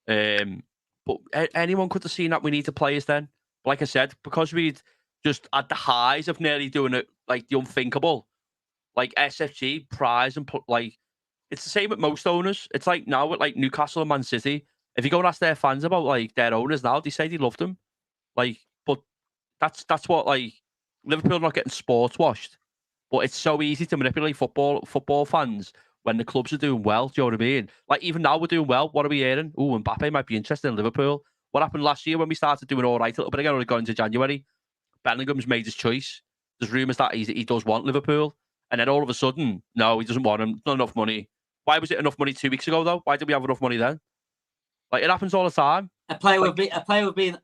But anyone could have seen that we needed players then. But like I said, because we'd just at the highs of nearly doing it like the unthinkable, like SFG, prize, and like it's the same with most owners. It's like now with like Newcastle and Man City. If you go and ask their fans about like their owners now, they say they loved them. Like, but that's what like Liverpool are not getting sports washed. But it's so easy to manipulate football fans when the clubs are doing well. Do you know what I mean? Like even now we're doing well. What are we hearing? Oh, Mbappe might be interested in Liverpool. What happened last year when we started doing all right a little bit again? Or going into January, Bellingham's made his choice. There's rumours that he does want Liverpool, and then all of a sudden, no, he doesn't want him. Not enough money. Why was it enough money 2 weeks ago though? Why did we have enough money then? Like it happens all the time.
A player we've been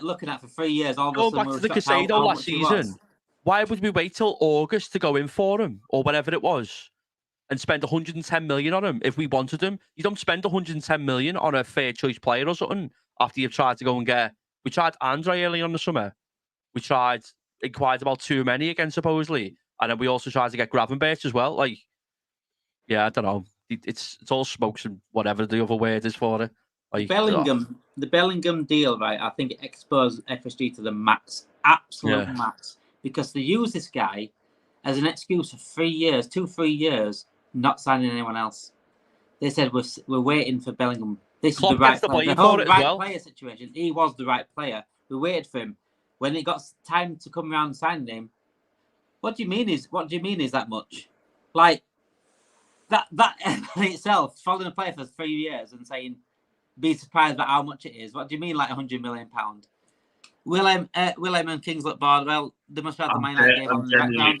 looking at for 3 years. All
go back to the Casado last season. Why would we wait till August to go in for him or whatever it was and spend 110 million on him if we wanted him? You don't spend 110 million on a fair choice player or something after you've tried to go and get. We tried Andre early on the summer. We inquired about too many again, supposedly. And then we also tried to get Gravenberch as well. Like, yeah, I don't know. It's all smokes and whatever the other word is for it. Like,
the Bellingham deal, right? I think it exposed FSG to the max, absolute max. Because they use this guy as an excuse for 3 years, 2-3 years, not signing anyone else. They said we're waiting for Bellingham. This is the right player. The whole right player situation. He was the right player. We waited for him. When it got time to come around and sign him, what do you mean is that much? Like that in itself, following a player for 3 years and saying be surprised about how much it is. What do you mean like £100 million? Willem and Kings look bored. Well, they must have the Man United game on in the background.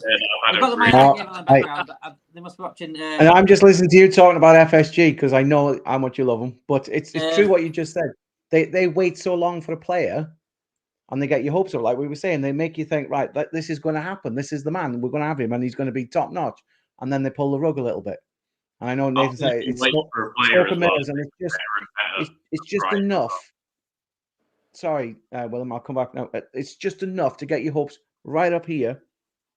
They've got the Man United game on in the background. They must be watching.
And I'm just listening to you talking about FSG because I know how much you love them. But it's true what you just said. They wait so long for a player, and they get your hopes up. Like we were saying, they make you think, right, this is going to happen. This is the man. We're going to have him, and he's going to be top notch. And then they pull the rug a little bit. And I know Nathan said it's smoke and mirrors, and it's just enough. Sorry, Willem, I'll come back now. It's just enough to get your hopes right up here,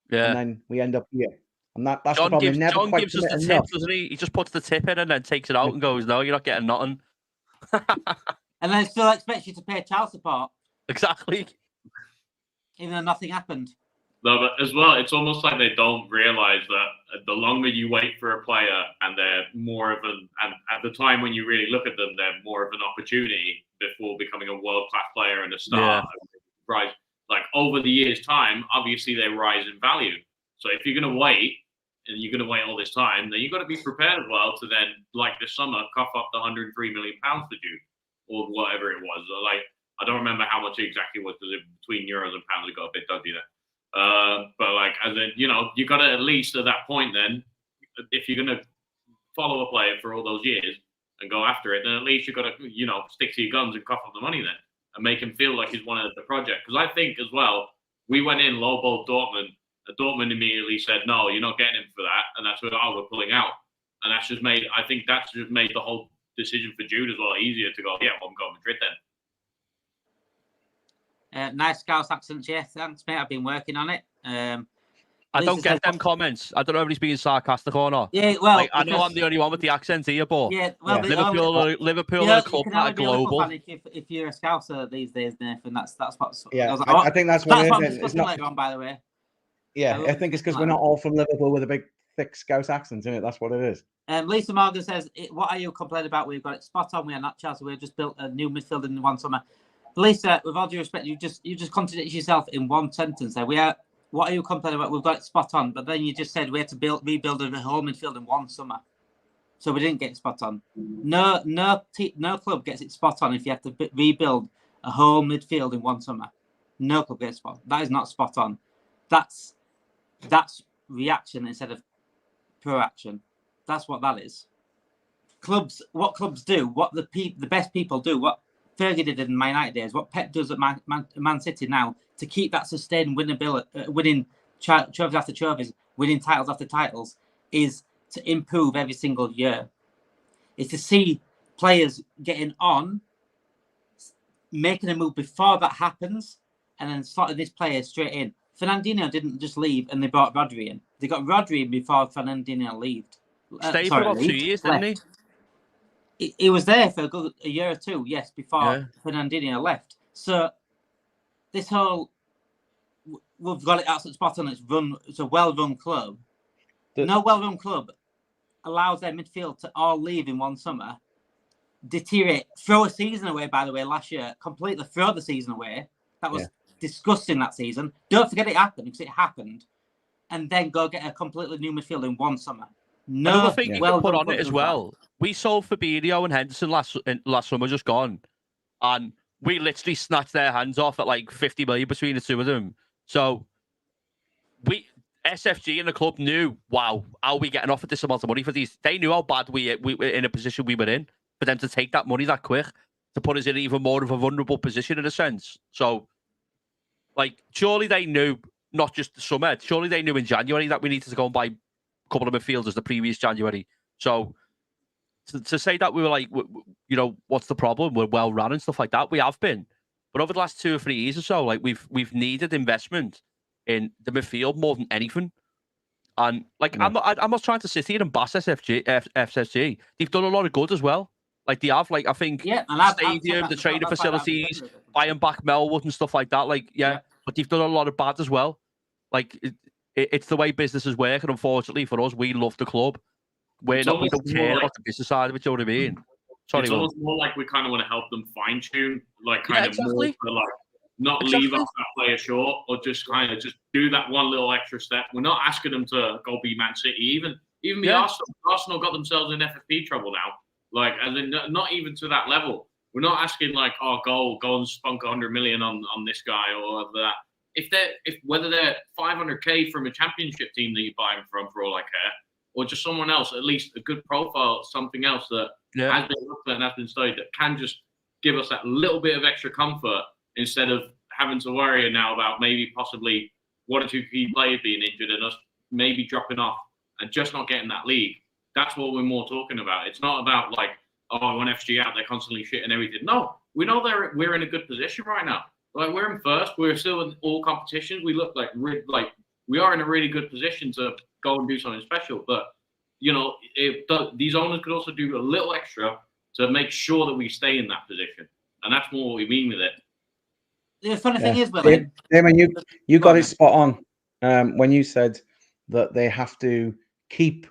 and then we end up here. And that's
John
the problem.
John gives us the tip, doesn't he? He just puts the tip in and then takes it out and goes, "No, you're not getting nothing."
And then still expects you to pay child support.
Exactly.
Even though nothing happened.
No, but as well, it's almost like they don't realise that the longer you wait for a player and they're more of and at the time when you really look at them, they're more of an opportunity before becoming a world-class player and a star. Right. Like over the years' time, obviously they rise in value. So if you're going to wait and you're going to wait all this time, then you've got to be prepared as well to then, like this summer, cough up the £103 million for you or whatever it was. Like, I don't remember how much it exactly was because between euros and pounds it got a bit dodgy there. But like, as in, you know, you got to at least at that point then, if you're going to follow a player for all those years and go after it, then at least you've got to, you know, stick to your guns and cough up the money then and make him feel like he's one of the project. Because I think as well, we went in lowball Dortmund. Dortmund immediately said, no, you're not getting him for that. And that's what, we're pulling out. And that's just made, I think that's just made the whole decision for Jude as well easier to go, yeah, well, I'm going Madrid then.
Nice Scouse accents, yeah. Thanks, mate. I've been working on it.
I don't get them comments. I don't know if he's being sarcastic or not.
Yeah, well,
like, I know I'm the only one with the accent here, but Liverpool are a club that are global.
If you're a Scouser these days, Nathan, that's what's.
Yeah, I think that's what
I'm discussing later on, by the way.
Yeah, I think it's because we're not all from Liverpool with a big, thick Scouse accent, isn't it? That's what it is.
Lisa Morgan says, "What are you complaining about? We've got it spot on. We are not Chelsea. We've just built a new midfield in one summer." Lisa, with all due respect, you just contradicted yourself in one sentence there. What are you complaining about? We've got it spot on, but then you just said we had to rebuild a whole midfield in one summer, so we didn't get it spot on. No club gets it spot on if you have to rebuild a whole midfield in one summer. No club gets spot. That is not spot on. That's reaction instead of pro action. That's what that is. What clubs do, what the best people do, what Fergie did in Man United days, what Pep does at Man City now, to keep that sustained winnability, winning trophies after trophies, winning titles after titles, is to improve every single year. It's to see players getting on, making a move before that happens, and then slotting this player straight in. Fernandinho didn't just leave and they brought Rodri in. They got Rodri in before Fernandinho left.
Stayed for about 2 years, didn't he?
He was there for a year or two, yes, before Fernandinho left. So this whole, we've got it at the spot on. It's a well-run club. No well-run club allows their midfield to all leave in one summer, deteriorate, throw a season away, by the way, last year, completely throw the season away. That was disgusting that season. Don't forget it happened, because it happened. And then go get a completely new midfield in one summer. No,
another thing you can put on it as well. We sold Fabinho and Henderson last summer, just gone. And we literally snatched their hands off at like 50 million between the two of them. So SFG and the club knew, wow, how are we getting offered this amount of money for these? They knew how bad we were in a position we were in, for them to take that money that quick, to put us in even more of a vulnerable position in a sense. So, like, surely they knew, not just the summer, surely they knew in January that we needed to go and buy a couple of midfielders the previous January. So, to say that we were like, you know, what's the problem? We're well run and stuff like that. We have been. But over the last 2 or 3 years or so, like, we've needed investment in the midfield more than anything. And like, I'm not trying to sit here and bash FSG. They've done a lot of good as well. Like, they have, like, I think the stadium, the training facilities, buying back Melwood and stuff like that. Like, but they've done a lot of bad as well. Like, it's the way businesses work, and unfortunately for us, we love the club. We don't care about the business side of it. Do you know what I mean? Sorry,
it's almost more like we kind of want to help them fine tune, like more for like not leave us that player short, or just kind of just do that one little extra step. We're not asking them to go be Man City, even Arsenal got themselves in FFP trouble now. Like, as in, not even to that level. We're not asking like, oh, go and spunk 100 million on this guy or that. If whether they're 500k from a championship team that you buy them from, for all I care, or just someone else, at least a good profile, something else that has been looked at and has been studied, that can just give us that little bit of extra comfort, instead of having to worry now about maybe possibly 1 or 2 key players being injured and us maybe dropping off and just not getting that league. That's what we're more talking about. It's not about like, oh, I want FG out, they're constantly shit and everything. No, we know we're in a good position right now. Like, we're in first, we're still in all competitions. We look like we are in a really good position to go and do something special. But, you know, these owners could also do a little extra to make sure that we stay in that position. And that's more what we mean with it.
The funny thing is, Willie,
Damon, you got it spot on when you said that they have to keep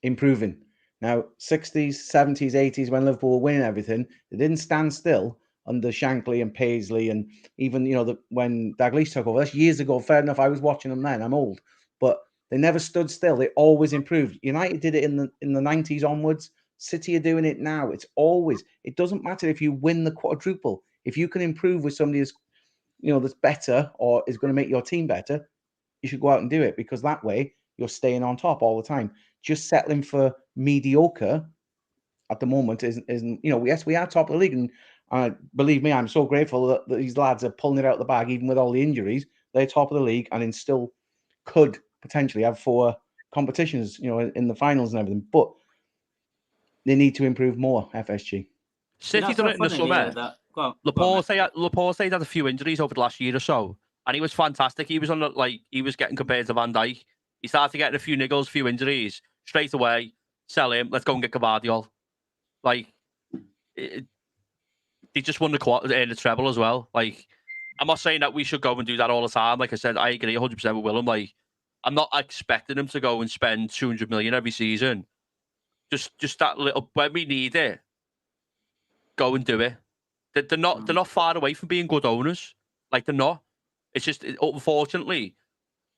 improving. Now, 60s, 70s, 80s, when Liverpool were winning everything, they didn't stand still under Shankly and Paisley, and even, you know, when Dalglish took over. That's years ago. Fair enough, I was watching them then. I'm old, but they never stood still. They always improved. United did it in the 90s onwards. City are doing it now. It doesn't matter if you win the quadruple. If you can improve with somebody that's better or is going to make your team better, you should go out and do it, because that way you're staying on top all the time. Just settling for mediocre at the moment isn't. Yes, we are top of the league, and believe me, I'm so grateful that these lads are pulling it out of the bag, even with all the injuries. They're top of the league and still could potentially have 4 competitions, in the finals and everything. But they need to improve more. FSG.
City done it in the summer. Laporte had a few injuries over the last year or so, and he was fantastic. He was he was getting compared to Van Dijk. He started getting a few niggles, few injuries. Straight away, sell him. Let's go and get Gvardiol. Like, they just won the treble as well. Like, I'm not saying that we should go and do that all the time. Like I said, I agree 100% with Willem. Like, I'm not expecting him to go and spend 200 million every season. Just that little, when we need it, go and do it. They're not far away from being good owners. Like, they're not. It's just, unfortunately,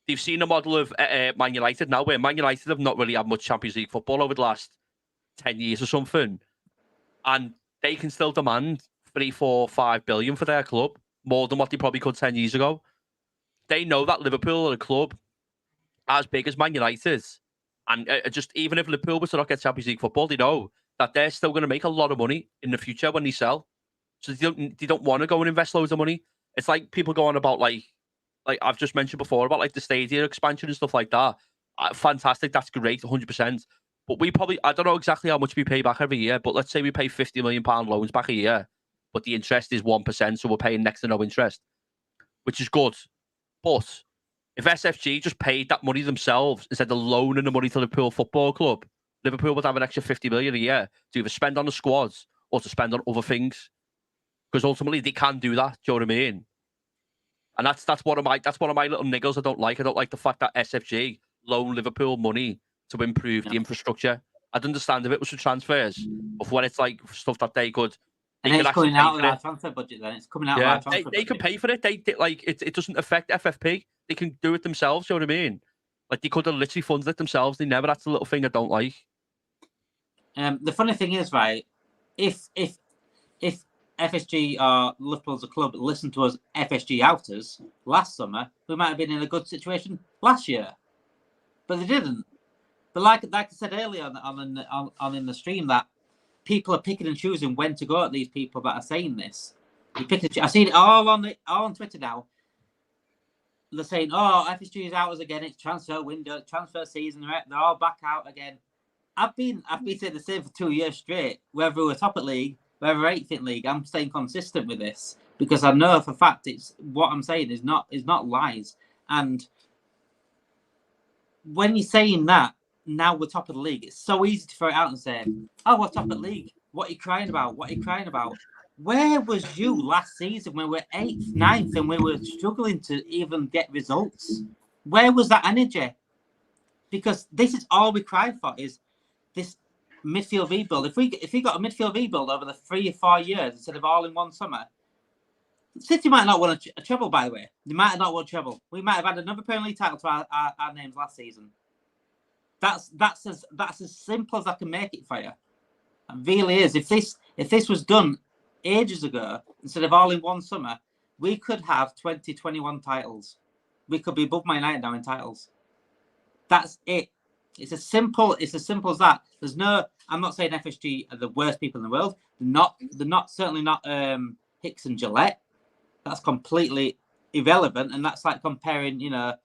they've seen the model of Man United now, where Man United have not really had much Champions League football over the last 10 years or something. And they can still demand 3, 4, 5 billion for their club, more than what they probably could 10 years ago. They know that Liverpool are a club as big as Man United And just even if Liverpool was to not get Champions League football, they know that they're still going to make a lot of money in the future when they sell. So they don't want to go and invest loads of money. It's like people going about like I've just mentioned before about like the stadium expansion and stuff like that. Fantastic, that's great, 100%. But I don't know exactly how much we pay back every year, but let's say we pay £50 million loans back a year, but the interest is 1%, so we're paying next to no interest, which is good. But if SFG just paid that money themselves instead of loaning the money to Liverpool Football Club, Liverpool would have an extra £50 million a year to either spend on the squads or to spend on other things. Because ultimately they can do that. Do you know what I mean? And that's one of my little niggles I don't like. I don't like the fact that SFG loan Liverpool money to improve the infrastructure. I'd understand if it was for transfers, but when it's like stuff that they could.
And it's coming out of our transfer budget. Then it's coming out of our transfer budget.
They can pay for it. They like it doesn't affect FFP. They can do it themselves. You know what I mean? Like they could have literally funded it themselves. They never. That's the little thing I don't like.
The funny thing is, right? If FSG or Liverpool as a club listened to us FSG outers last summer, we might have been in a good situation last year, but they didn't. But like I said earlier on in the stream, that people are picking and choosing when to go at these people that are saying this. I've seen it all on Twitter now. They're saying, "Oh, FSG is outers again. It's transfer window, transfer season. They're all back out again." I've been saying the same for 2 years straight. Whether we're top at league, whether we're 8th in league, I'm staying consistent with this because I know for a fact it's what I'm saying is not lies. And when you're saying that now we're top of the league, it's so easy to throw it out and say, "Oh, we're top at league. What are you crying about? What are you crying about?" Where was you last season when we were 8th, 9th, and we were struggling to even get results? Where was that energy? Because this is all we cried for is this midfield rebuild. If we got a midfield rebuild over the 3 or 4 years instead of all in one summer, City might not want a treble. By the way, they might not want treble. We might have had another Premier League title to our names last season. That's as simple as I can make it for you. It really is. If this was done ages ago instead of all in one summer, we could have 2021 titles. We could be above Man United now in titles. That's it. It's as simple as that. There's no. I'm not saying FSG are the worst people in the world. They're not certainly not Hicks and Gillette. That's completely irrelevant, and that's like comparing, a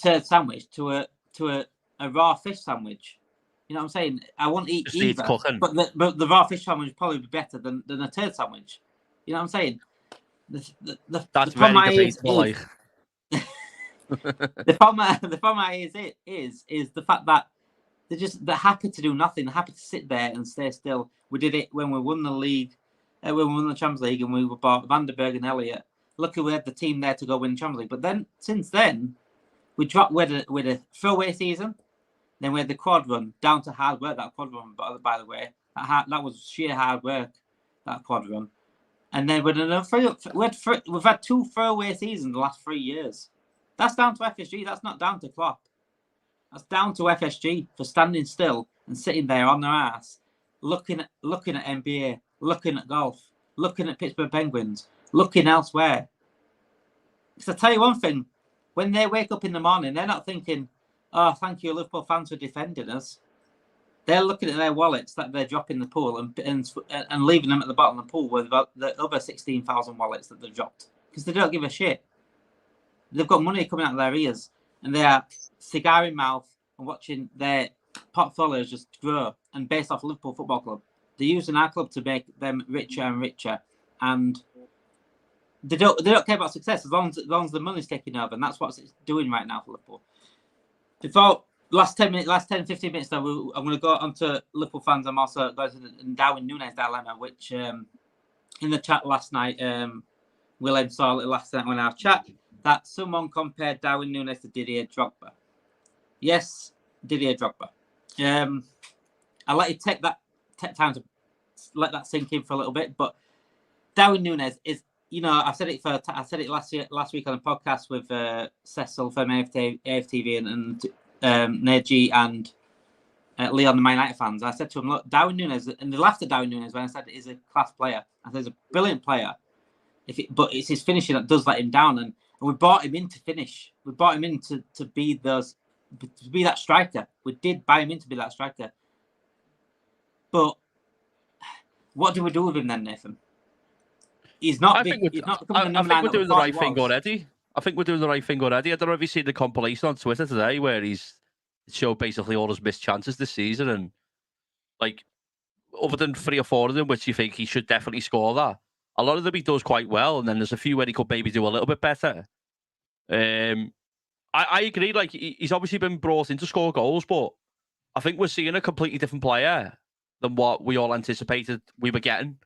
turd sandwich to a raw fish sandwich. You know what I'm saying? I won't eat either, but the raw fish sandwich would probably be better than a turd sandwich. You know what I'm saying?
That's very debatable.
The problem is the fact that they're happy to do nothing. They're happy to sit there and stay still. We did it when we won the league, when we won the Champions League, and we bought Van der Berg and Elliott. Luckily, we had the team there to go win the Champions League. But then, since then, we dropped with a throwaway season. Then we had the quad run, down to hard work. That quad run, by the way, that was sheer hard work. That quad run, and then we've had 2 throwaway seasons the last 3 years. That's down to FSG. That's not down to Klopp. That's down to FSG for standing still and sitting there on their ass, looking at NBA, looking at golf, looking at Pittsburgh Penguins, looking elsewhere. Because I tell you one thing, when they wake up in the morning, they're not thinking, "Oh, thank you, Liverpool fans, for defending us." They're looking at their wallets that they're dropping the pool and leaving them at the bottom of the pool with the other 16,000 wallets that they've dropped because they don't give a shit. They've got money coming out of their ears and they are cigar in mouth and watching their portfolios just grow. And based off Liverpool Football Club, they're using our club to make them richer and richer. And they don't care about success as long as the money's taking over, and that's what it's doing right now for Liverpool. Before last 10, 15 minutes though, I'm going to go on to Liverpool fans. I'm also going to the Darwin Nunez dilemma, which in the chat last night, Willem saw it last night on our chat, that someone compared Darwin Nunez to Didier Drogba. Yes, Didier Drogba. I'll let you take time to let that sink in for a little bit, but Darwin Nunez is, I said it last week on a podcast with Cecil from AFTV and Neji and Leon, the Man United fans. I said to him, "Look, Darwin Nunez," and they laughed at Darwin Nunez when I said he's a class player. I said he's a brilliant player, but it's his finishing that does let him down. And we bought him in to finish. We bought him in to be those to be that striker. We did buy him in to be that striker. But what do we do with him then, Nathan? He's not big. He's not becoming the number 9
we're doing the
that we
right
thought
thing
he was.
already. I think we're doing the right thing already. I don't know if you've seen the compilation on Twitter today where he's showed basically all his missed chances this season, and like other than 3 or 4 of them, which you think he should definitely score that, a lot of them he does quite well, and then there's a few where he could maybe do a little bit better. I agree. Like he's obviously been brought in to score goals, but I think we're seeing a completely different player than what we all anticipated we were getting.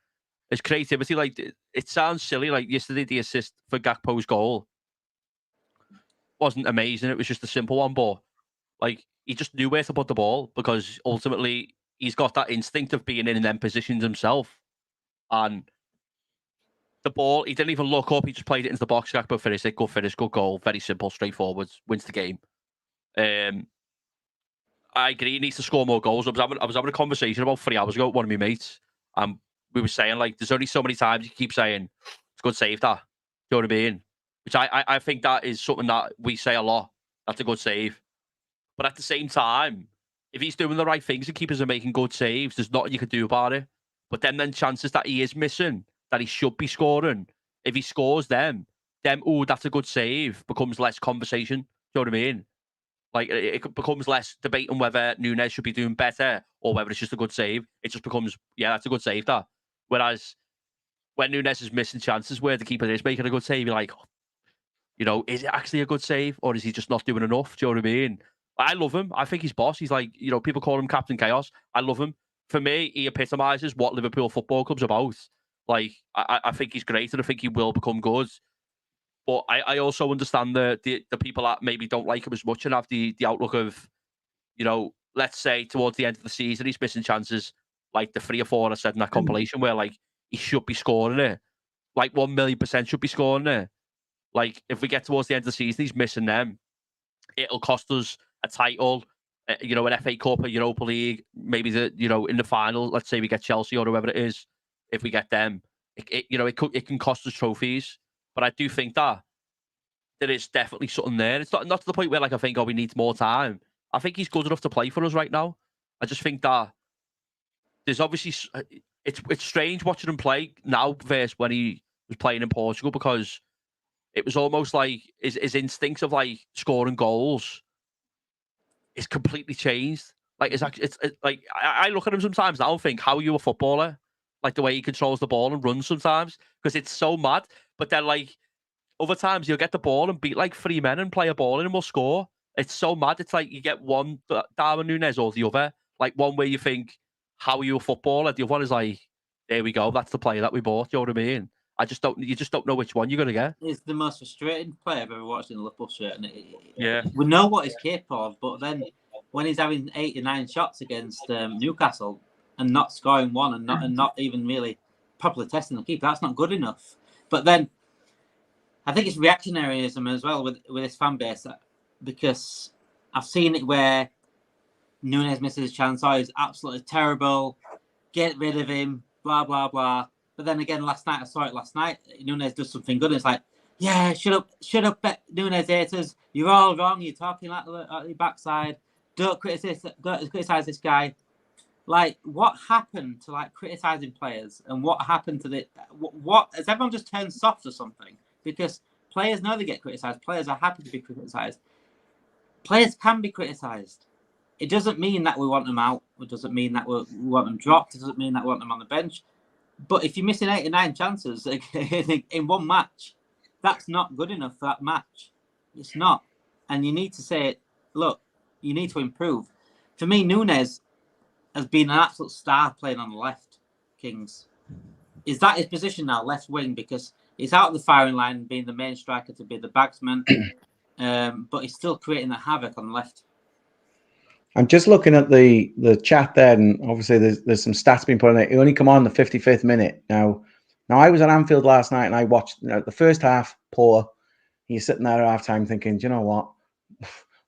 His creativity, like it sounds silly. Like yesterday, the assist for Gakpo's goal wasn't amazing. It was just a simple one, but like he just knew where to put the ball because ultimately he's got that instinct of being in them positions himself. And the ball, he didn't even look up. He just played it into the box. Gakpo finished it. Good finish, good goal. Very simple, straightforward. Wins the game. I agree. He needs to score more goals. I was having a conversation about 3 hours ago with one of my mates, and we were saying like, there's only so many times you keep saying it's a good save. That, do you know what I mean? Which I think that is something that we say a lot. That's a good save. But at the same time, if he's doing the right things and keepers are making good saves, there's nothing you can do about it. But then chances that he is missing, that he should be scoring, if he scores them, oh, that's a good save, becomes less conversation. Do you know what I mean? Like, it becomes less debating whether Nunez should be doing better or whether it's just a good save. It just becomes, yeah, that's a good save, that. Whereas when Nunez is missing chances where the keeper is making a good save, you're like, you know, is it actually a good save or is he just not doing enough? Do you know what I mean? I love him. I think he's boss. He's like, you know, people call him Captain Chaos. I love him. For me, he epitomises what Liverpool Football Club's about. Like, I think he's great and I think he will become good. But I also understand the people that maybe don't like him as much and have the outlook of, you know, let's say towards the end of the season, he's missing chances like the 3 or 4 I said in that compilation where like he should be scoring it. Like 1,000,000% should be scoring it. Like if we get towards the end of the season, he's missing them. It'll cost us a title, you know, an FA Cup, a Europa League, maybe in the final. Let's say we get Chelsea or whoever it is. If we get them, it can cost us trophies. But I do think that there is definitely something there. It's not to the point where like I think, oh, we need more time. I think he's good enough to play for us right now. I just think that there's obviously it's strange watching him play now versus when he was playing in Portugal because it was almost like his instincts of like scoring goals is completely changed. Like it's like I look at him sometimes now and think, how are you a footballer? Like the way he controls the ball and runs sometimes because it's so mad. But then like other times you'll get the ball and beat like 3 men and play a ball in and we'll score. It's so mad. It's like you get one Darwin Nunez or the other. Like one where you think, how are you a footballer? The other one is like, there we go. That's the player that we bought. You know what I mean? You just don't know which one you're going to get.
He's the most frustrating player I've ever watched in a Liverpool shirt. And
yeah.
We know what he's capable of, but then when he's having 89 shots against Newcastle and not scoring one and not even really properly testing the keeper, that's not good enough. But then I think it's reactionaryism as well with this fan base because I've seen it where Nunez misses a chance. Oh, he's absolutely terrible. Get rid of him. Blah blah blah. But then again, last night I saw it. Last night Nunez does something good. And it's like, yeah, shut up, Nunez haters. You're all wrong. You're talking like your backside. Don't criticize this guy. Like, what happened to like criticizing players, and what happened to what has everyone just turned soft or something? Because players know they get criticised. Players are happy to be criticised. Players can be criticised. It doesn't mean that we want them out. It doesn't mean that we want them dropped. It doesn't mean that we want them on the bench. But if you're missing 89 chances in one match, that's not good enough for that match. It's not. And you need to say, look, you need to improve. For me, Nunez has been an absolute star playing on the left, Kings. Is that his position now, left wing? Because he's out of the firing line, being the main striker to be the bagsman, but he's still creating that havoc on the left.
I'm just looking at the chat there, and obviously there's some stats being put on it. He only come on the 55th minute. Now I was at Anfield last night and I watched the first half, poor. You're sitting there at halftime thinking, do you know what?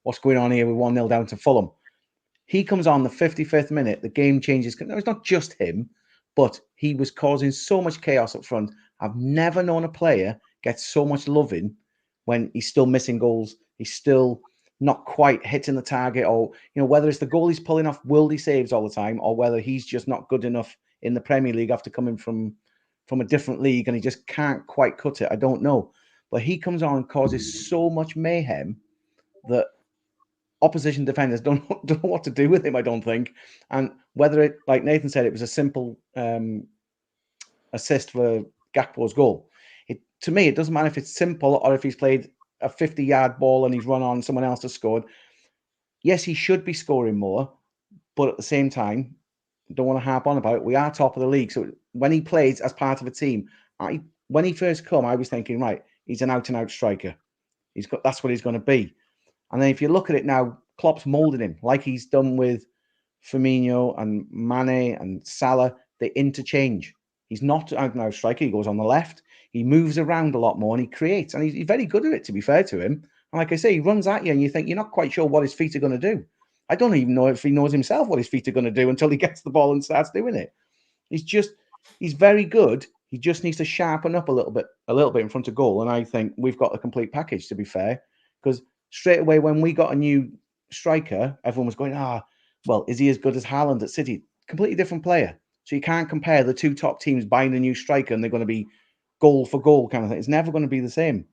What's going on here? We're 1-0 down to Fulham. He comes on the 55th minute. The game changes. No, it's not just him, but he was causing so much chaos up front. I've never known a player get so much loving when he's still missing goals. He's still not quite hitting the target, or whether it's the goalie's pulling off worldy saves all the time, or whether he's just not good enough in the Premier League after coming from a different league and he just can't quite cut it. I don't know, but he comes on and causes so much mayhem that opposition defenders don't know what to do with him, I don't think. And whether it, like Nathan said, it was a simple assist for Gakpo's goal. To me, it doesn't matter if it's simple or if he's played a 50-yard ball and he's run on, someone else has scored. Yes, he should be scoring more, but at the same time, don't want to harp on about it. We are top of the league. So when he plays as part of a team, when he first come, I was thinking, right, he's an out-and-out striker. That's what he's going to be. And then if you look at it now, Klopp's moulded him like he's done with Firmino and Mane and Salah. They interchange. He's not an out-and-out striker. He goes on the left. He moves around a lot more and he creates. And he's very good at it, to be fair to him. And like I say, he runs at you and you think you're not quite sure what his feet are going to do. I don't even know if he knows himself what his feet are going to do until he gets the ball and starts doing it. He's very good. He just needs to sharpen up a little bit in front of goal. And I think we've got a complete package, to be fair, because straight away when we got a new striker, everyone was going, well, is he as good as Haaland at City? Completely different player. So you can't compare the two top teams buying a new striker and they're going to be goal for goal kind of thing. It's never going to be the same.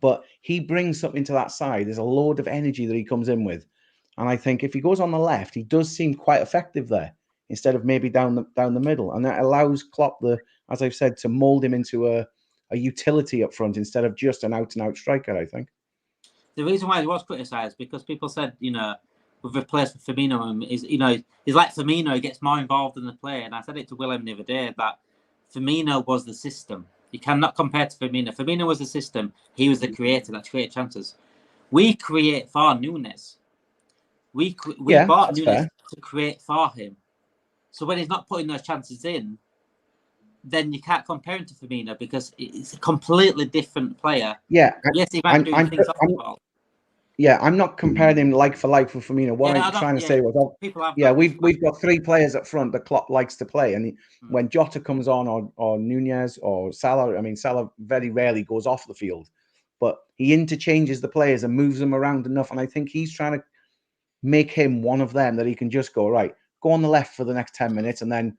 But he brings something to that side. There's a load of energy that he comes in with. And I think if he goes on the left, he does seem quite effective there instead of maybe down the middle. And that allows Klopp, as I've said, to mould him into a utility up front instead of just an out-and-out striker, I think.
The reason why he was criticised because people said, we've replaced Firmino. He's like Firmino. He gets more involved in the play. And I said it to Willem the other day that Firmino was the system. You cannot compare to Firmino. Firmino was the system. He was the creator that created chances. We create for Nunez. We bought Nunez to create for him. So when he's not putting those chances in, then you can't compare him to Firmino because it's a completely different player.
Yeah.
Yes, he might be doing things off the ball.
Yeah, I'm not comparing him like for like with Firmino. What I'm trying to say was, we've got three players up front that Klopp likes to play, and when Jota comes on, or Nunez or Salah, Salah very rarely goes off the field, but he interchanges the players and moves them around enough, and I think he's trying to make him one of them that he can just go on the left for the next 10 minutes, and then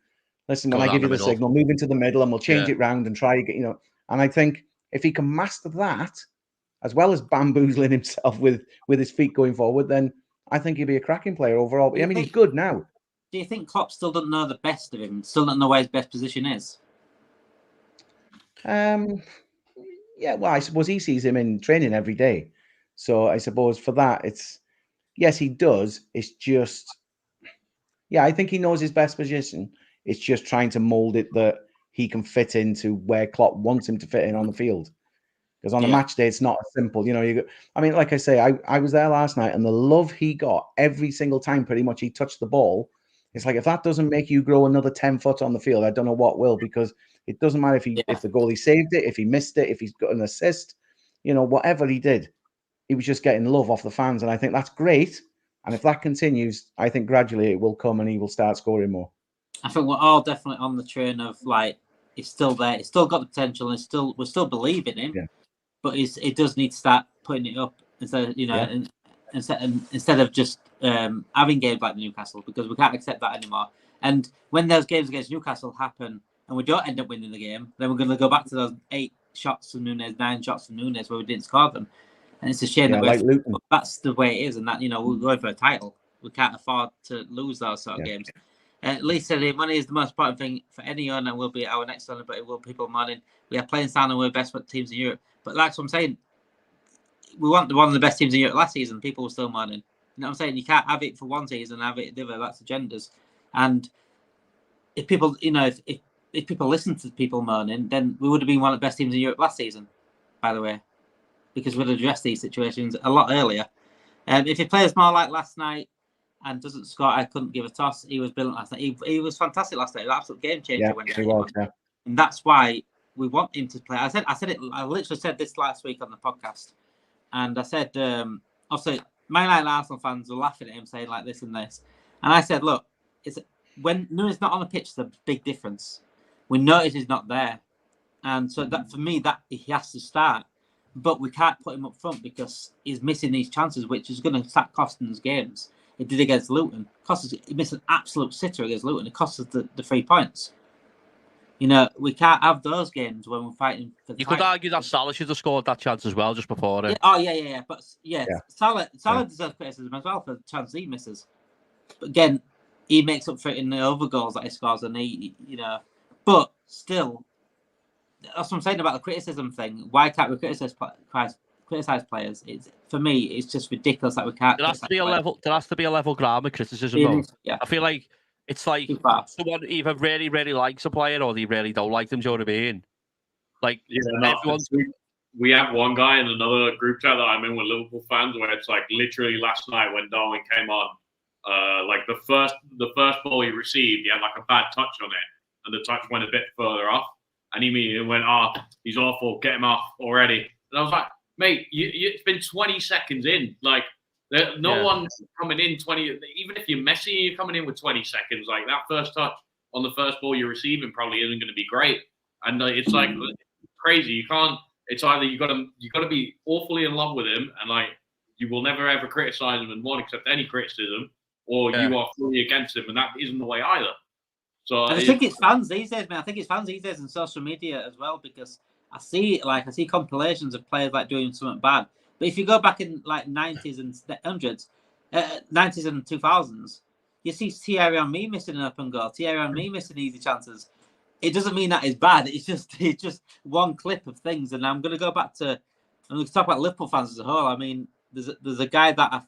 listen, when I give you the signal, move into the middle, and we'll change it round and try again. And I think if he can master that, as well as bamboozling himself with his feet going forward, then I think he'll be a cracking player overall. He's good now.
Do you think Klopp still doesn't know the best of him? Still doesn't know where his best position is?
Yeah, well, I suppose he sees him in training every day. So I suppose for that, yes, he does. It's just, I think he knows his best position. It's just trying to mould it that he can fit into where Klopp wants him to fit in on the field. Because on a match day, it's not simple. Like I say, I was there last night, and the love he got every single time pretty much he touched the ball. It's like, if that doesn't make you grow another 10 foot on the field, I don't know what will, because it doesn't matter if the goalie saved it, if he missed it, if he's got an assist, whatever he did, he was just getting love off the fans. And I think that's great. And if that continues, I think gradually it will come and he will start scoring more.
I think we're all definitely on the train of he's still there. He's still got the potential, and we still believe in him. Yeah. But it does need to start putting it up instead of, instead of just having games like Newcastle, because we can't accept that anymore. And when those games against Newcastle happen and we don't end up winning the game, then we're going to go back to those 8 shots from Nunez, 9 shots from Nunez where we didn't score them. And it's a shame that that's the way it is, and that we're going for a title. We can't afford to lose those sort of games. Lisa, the money is the most important thing for any owner, and will be our next owner, but it will people mourning. We are playing sound and we're best teams in Europe. But like I'm saying, we want one of the best teams in Europe last season. People were still mourning. You know what I'm saying? You can't have it for one season and have it the other. That's agendas. And if people, if people listen to people mourning, then we would have been one of the best teams in Europe last season, by the way, because we'd addressed these situations a lot earlier. If he plays more like last night and doesn't score, I couldn't give a toss. He was brilliant last night. He was fantastic last night. He was an absolute game changer when he was. And that's why we want him to play. I said it. I literally said this last week on the podcast, and I said, obviously, Man United and Arsenal fans were laughing at him saying like this and this, and I said, look, when Nunes not on the pitch, it's a big difference. We notice he's not there, and so that for me, that he has to start. but we can't put him up front because he's missing these chances, which is going to start costing us games. It did against Luton. He missed an absolute sitter against Luton. It cost us the 3 points. You know, we can't have those games when we're fighting for the
You
title.
could argue that Salah should have scored that chance as well just before it.
Yeah. But Salah deserves criticism as well for the chance he misses. But again, he makes up for it in the other goals that he scores, and but still, that's what I'm saying about the criticism thing. Why can't we criticize players? For me, it's just ridiculous that we can't.
There has to be a level. There has to be a level ground of criticism, though.
Yeah.
I feel like it's like someone either really, really likes a player or they really don't like them. Do you know what I mean? Like,
we have one guy in another group chat that I'm in with Liverpool fans where it's like literally last night when Darwin came on, like the first ball he received, he had like a bad touch on it, and the touch went a bit further off, and he immediately went, he's awful, get him off already. And I was like, mate, it's been 20 seconds in, like. No one coming in 20. Even if you're Messi, you're coming in with 20 seconds. Like that first touch on the first ball you're receiving probably isn't going to be great. And it's like crazy. You can't. It's either you got to be awfully in love with him, and like you will never ever criticize him and won't accept any criticism, or you are fully against him, and that isn't the way either. So
I think it's fans these days, man. I think it's fans these days and social media as well, because I see compilations of players like doing something bad. But if you go back in like 90s and 100s, 90s and 2000s, you see Thierry Henry missing an open goal, Thierry Henry missing easy chances. It doesn't mean that it's bad. It's just one clip of things. And I'm going to go back to, and let's talk about Liverpool fans as a whole. I mean, there's a guy that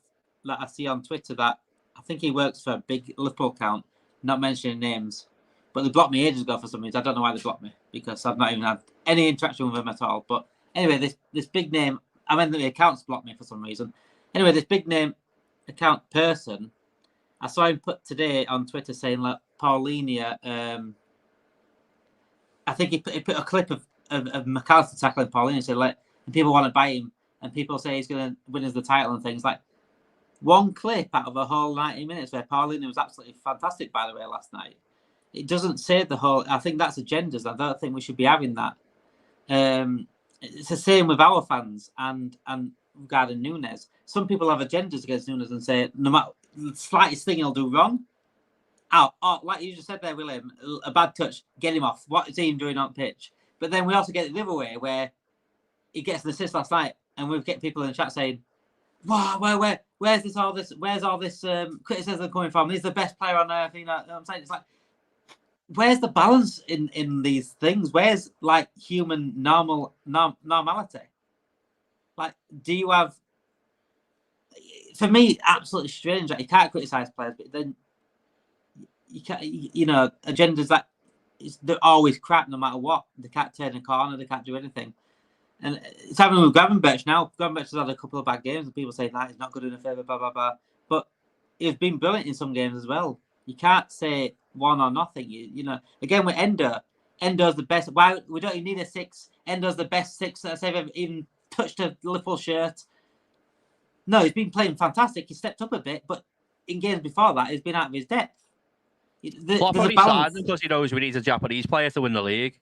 I see on Twitter that I think he works for a big Liverpool account, not mentioning names, but they blocked me ages ago for some reason. I don't know why they blocked me, because I've not even had any interaction with them at all. But anyway, this big name. I mean, the accounts blocked me for some reason. Anyway, this big name account person, I saw him put today on Twitter saying, like, Paulinia, I think he put a clip of McAllister tackling Paulinia and said, like, and people want to buy him, and people say he's going to win us the title and things. Like, one clip out of a whole 90 minutes where Paulinia was absolutely fantastic, by the way, last night. It doesn't say the whole. I think that's agendas. I don't think we should be having that. It's the same with our fans and regarding Nunez. Some people have agendas against Nunez and say no matter the slightest thing he'll do wrong, like you just said there, William, a bad touch, get him off. What is he doing on pitch? But then we also get it the other way where he gets an assist last night, and we get people in the chat saying, "Wow, where's all this criticism coming from? He's the best player on earth." You know what I'm saying? It's like, where's the balance in these things? Where's like human normality? Like, do you have? For me, absolutely strange. Like, you can't criticize players, but then you can't. You know, agendas that they're always crap, no matter what. They can't turn a corner. They can't do anything. And it's happening with Gravenberch now. Gravenberch has had a couple of bad games, and people say that he's not good enough, blah blah blah. But he's been brilliant in some games as well. You can't say one or nothing. You know, again with Endo. Endo's the best. Why we don't even need a 6. Endo's the best 6 that's ever even touched a Liverpool shirt. No, he's been playing fantastic. He stepped up a bit, but in games before that, he's been out of his depth.
Probably sad because he knows we need a Japanese player to win the league.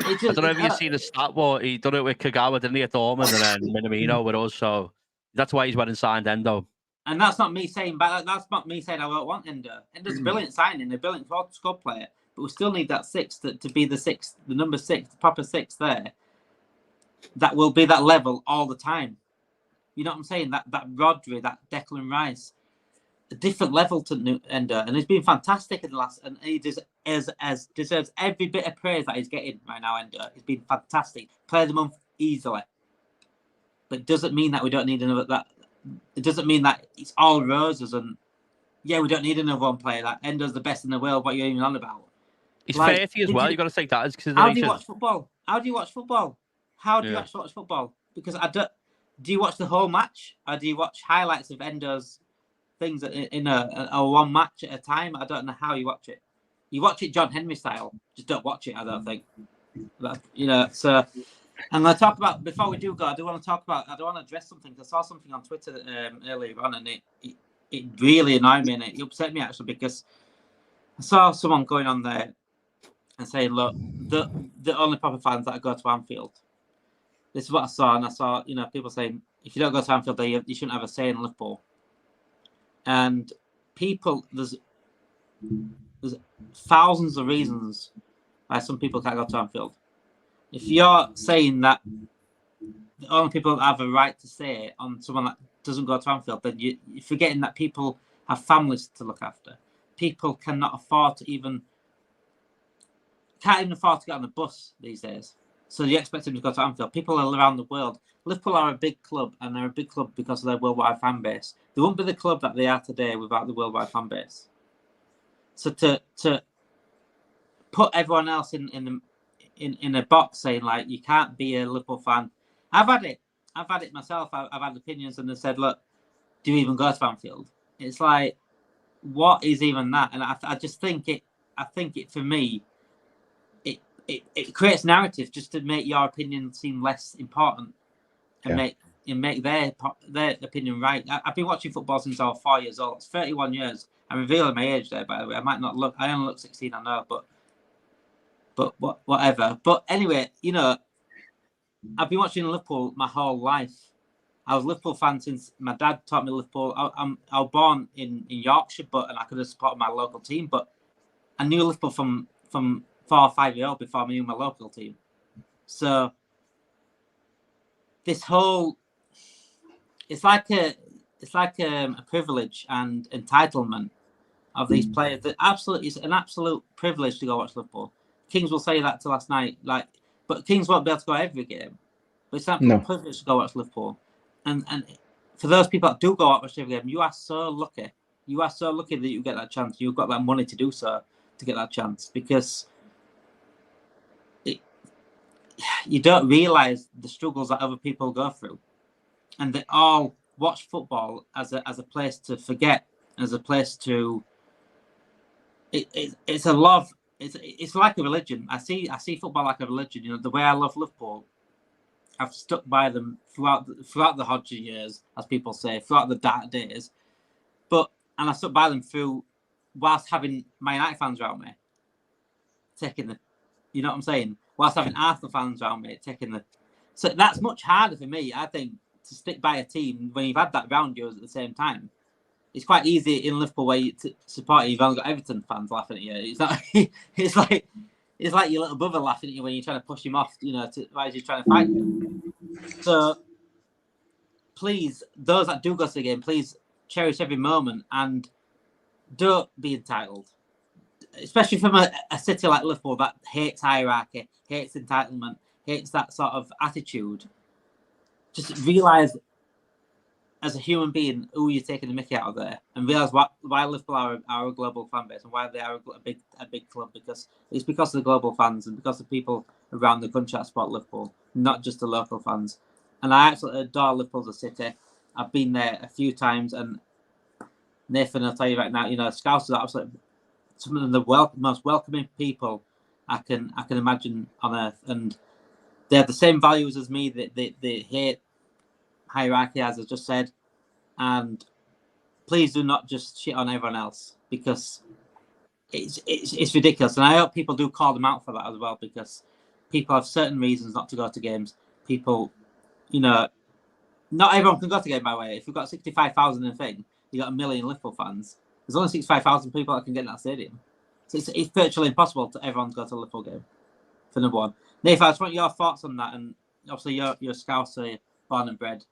I don't know if you've seen the stat, but he done it with Kagawa, didn't he, at Dortmund, and then Minamino with us. So that's why he's went and signed Endo.
And that's not me saying, but that's not me saying I don't want Endo. Endo's a brilliant signing, a brilliant squad player, but we still need that 6 to be the 6, the number 6, the proper 6 there. That will be that level all the time. You know what I'm saying? That Rodri, that Declan Rice, a different level to Endo, and he's been fantastic in the last. And he deserves every bit of praise that he's getting right now. Endo, he's been fantastic. Player of the month easily, but it doesn't mean that we don't need another. That it doesn't mean that it's all roses and we don't need another one player. That Endo's the best in the world. What are you even on about?
He's 30 as well. You've got to take that as consideration.
How do you watch football? How do you watch football? Because I don't. Do you watch the whole match, or do you watch highlights of Endo's things in a one match at a time? I don't know how you watch it. You watch it John Henry style. Just don't watch it. I don't think. You know. So I'm going to talk about, before we do go, I do want to address something. I saw something on Twitter earlier on, and it really annoyed me, and it upset me actually, because I saw someone going on there and saying, look, the only proper fans that go to Anfield this is what I saw, and I saw people saying if you don't go to Anfield, you shouldn't have a say in Liverpool. And people, there's thousands of reasons why some people can't go to Anfield. If you're saying that the only people that have a right to say on someone that doesn't go to Anfield, then you're forgetting that people have families to look after. People can't even afford to get on the bus these days. So you expect them to go to Anfield. People are around the world. Liverpool are a big club, and they're a big club because of their worldwide fan base. They wouldn't be the club that they are today without the worldwide fan base. So to put everyone else in a box saying like you can't be a Liverpool fan, I've had it myself. I've had opinions, and they said, look, do you even go to Anfield? It's like, what is even that? And I just think it. I think it, for me, it creates narrative just to make your opinion seem less important and make their opinion right. I've been watching football since I was 4 years old. It's 31 years. I'm revealing my age there, by the way. I might not look. I only look 16. I know, but whatever. But anyway, I've been watching Liverpool my whole life. I was a Liverpool fan since my dad taught me Liverpool. I was born in Yorkshire, and I could have supported my local team. But I knew Liverpool from 4 or 5 years old before I knew my local team. So this whole, it's like a privilege and entitlement of these players. It's an absolute privilege to go watch Liverpool. Kings will say that to last night, but Kings won't be able to go every game. But it's an absolute privilege to go watch Liverpool. And for those people that do go watch every game, you are so lucky. You are so lucky that you get that chance. You've got that money to do so, to get that chance, because you don't realise the struggles that other people go through, and they all watch football as a place to forget, as a place to. It's a love. It's like a religion. I see football like a religion. The way I love Liverpool, I've stuck by them throughout the Hodgson years, as people say, throughout the dark days. And I stuck by them through whilst having Man United fans around me, taking the, you know what I'm saying? Whilst having Arsenal fans around me, taking the. So that's much harder for me, I think, to stick by a team when you've had that around you at the same time. It's quite easy in Liverpool where you to support you've only got Everton fans laughing at you. It's not. It's like your little brother laughing at you when you're trying to push him off. Why is he trying to fight you? So please, those that do go to the game, please cherish every moment and don't be entitled. Especially from a city like Liverpool that hates hierarchy, hates entitlement, hates that sort of attitude. Just realise as a human being who you're taking the mickey out of there, and realise why Liverpool are a global fan base and why they are a big club, because it's because of the global fans and because of people around the country that support Liverpool, not just the local fans. And I absolutely adore Liverpool as a city. I've been there a few times, and Nathan will tell you right now, Scouts are absolutely some of the most welcoming people I can imagine on earth, and they have the same values as me. They hate hierarchy, as I just said, and please do not just shit on everyone else, because it's ridiculous. And I hope people do call them out for that as well, because people have certain reasons not to go to games. People, not everyone can go to game, by the way. If you've got 65,000 in a thing, you got 1 million Liverpool fans. There's only 65,000 people that can get in that stadium. So it's virtually impossible to everyone to go to a Liverpool game, for number one. Nathan, I just want your thoughts on that. And obviously, you're a Scouser, born and bred.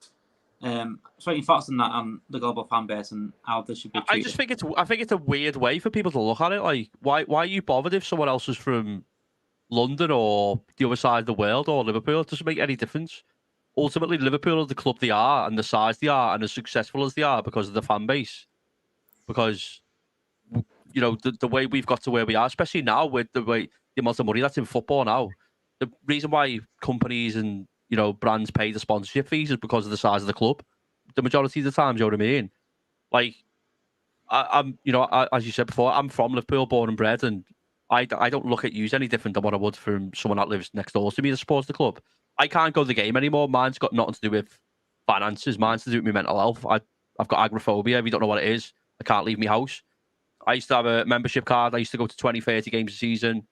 I just want your thoughts on that, on the global fan base and how this should be treated.
I just think it's a weird way for people to look at it. Like, why are you bothered if someone else is from London or the other side of the world or Liverpool? It doesn't make any difference. Ultimately, Liverpool are the club they are and the size they are and as successful as they are because of the fan base. Because, the way we've got to where we are, especially now with the amount of money that's in football now, the reason why companies and, brands pay the sponsorship fees is because of the size of the club. The majority of the time, you know what I mean? Like, I'm, as you said before, I'm from Liverpool, born and bred, and I don't look at you any different than what I would from someone that lives next door to me that supports the club. I can't go to the game anymore. Mine's got nothing to do with finances. Mine's to do with my mental health. I've got agoraphobia. If you don't know what it is, I can't leave my house. I used to have a membership card. I used to go to 20, 30 games a season.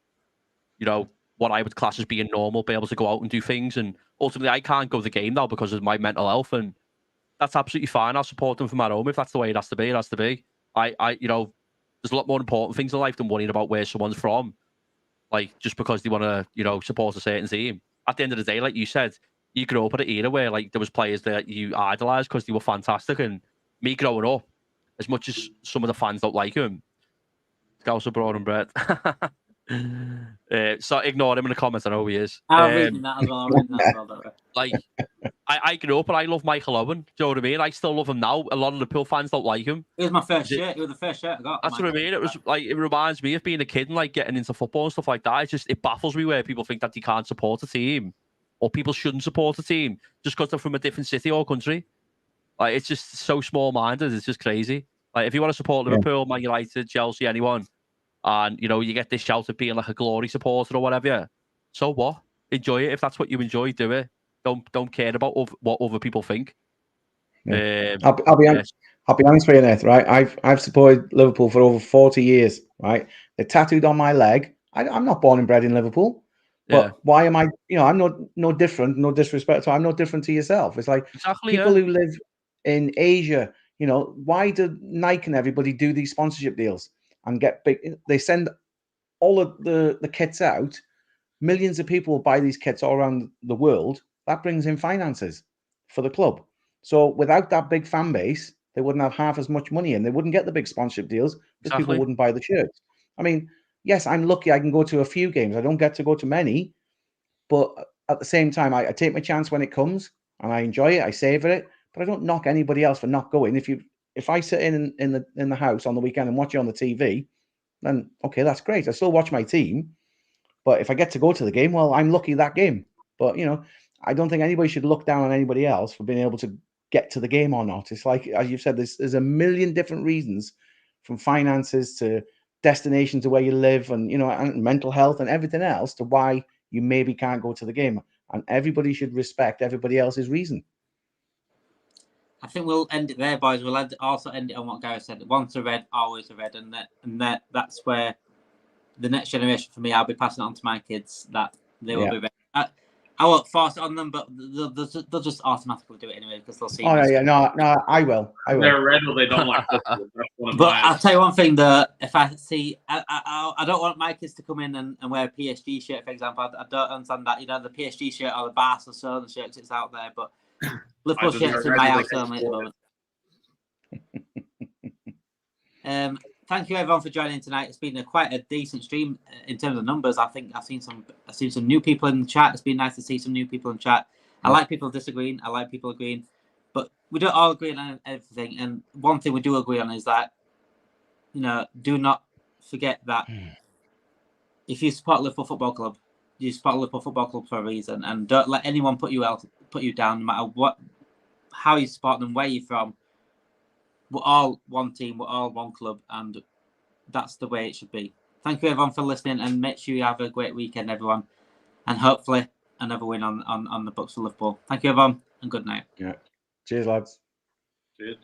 what I would class as being normal, be able to go out and do things. And ultimately, I can't go to the game now because of my mental health, and that's absolutely fine. I'll support them from at home if that's the way it has to be. It has to be. You know, there's a lot more important things in life than worrying about where someone's from, like just because they want to, you know, support a certain team. At the end of the day, like you said, you grew up at an era where like there was players that you idolised because they were fantastic. And me growing up, as much as some of the fans don't like him, Scouse abroad and bread. So ignore him in the comments. I know who he is.
I'll read that as well. I'll read that as well. Don't worry.
Like, I grew up and I love Michael Owen. Do you know what I mean? I still love him now. A lot of Liverpool fans don't like him.
It was my first shirt. It was the first shirt I got.
That's what I mean. It was like, it reminds me of being a kid and like getting into football and stuff like that. It baffles me where people think that they can't support a team or people shouldn't support a team just because they're from a different city or country. Like, it's just so small-minded. It's just crazy. Like, if you want to support Liverpool, Man United, Chelsea, anyone, and, you know, you get this shout of being like a glory supporter or whatever, so what? Enjoy it. If that's what you enjoy, do it. Don't care about what other people think.
Yeah. I'll be honest with you, Neth, right? I've supported Liverpool for over 40 years, right? They're tattooed on my leg. I'm not born and bred in Liverpool. But why am I, you know, I'm no different, no disrespect. So I'm no different to yourself. It's like people who live in Asia, you know, why do Nike and everybody do these sponsorship deals and get big? They send all of the kits out. Millions of people buy these kits all around the world. That brings in finances for the club. So without that big fan base, they wouldn't have half as much money and they wouldn't get the big sponsorship deals because people wouldn't buy the shirts. I mean, yes, I'm lucky I can go to a few games. I don't get to go to many, but at the same time, I take my chance when it comes and I enjoy it. I savor it, but I don't knock anybody else for not going. If I sit in the house on the weekend and watch it on the TV, then okay, that's great. I still watch my team, but if I get to go to the game, well, I'm lucky that game. But you know, I don't think anybody should look down on anybody else for being able to get to the game or not. It's like, as you've said, there's a million different reasons, from finances to destination to where you live, and you know, and mental health and everything else, to why you maybe can't go to the game. And everybody should respect everybody else's reason.
I think we'll end it there, boys. We'll also end it on what Gareth said. Once a red, always a red, and that's where the next generation for me, I'll be passing it on to my kids, that they will be red. I won't force it on them, but they'll just automatically do it anyway because they'll see.
Oh yeah, no, I will.
They're red or they don't like football.
But I'll tell you one thing: that if I see, I don't want my kids to come in and wear a PSG shirt, for example. I don't understand that. You know, the PSG shirt or the Barcelona shirts, it's out there, but Liverpool shirts in my house only at the moment. Thank you everyone for joining tonight. It's been quite a decent stream in terms of numbers. I think I've seen some new people in the chat. It's been nice to see some new people in the chat. I like people disagreeing. I like people agreeing, but we don't all agree on everything. And one thing we do agree on is that, you know, do not forget that if you support Liverpool Football Club, you support Liverpool Football Club for a reason, and don't let anyone put you down, no matter how you support them, where you're from. We're all one team, we're all one club, and that's the way it should be. Thank you everyone for listening, and make sure you have a great weekend, everyone. And hopefully another win on the books for Liverpool. Thank you everyone, and good night.
Yeah. Cheers, lads.
Cheers.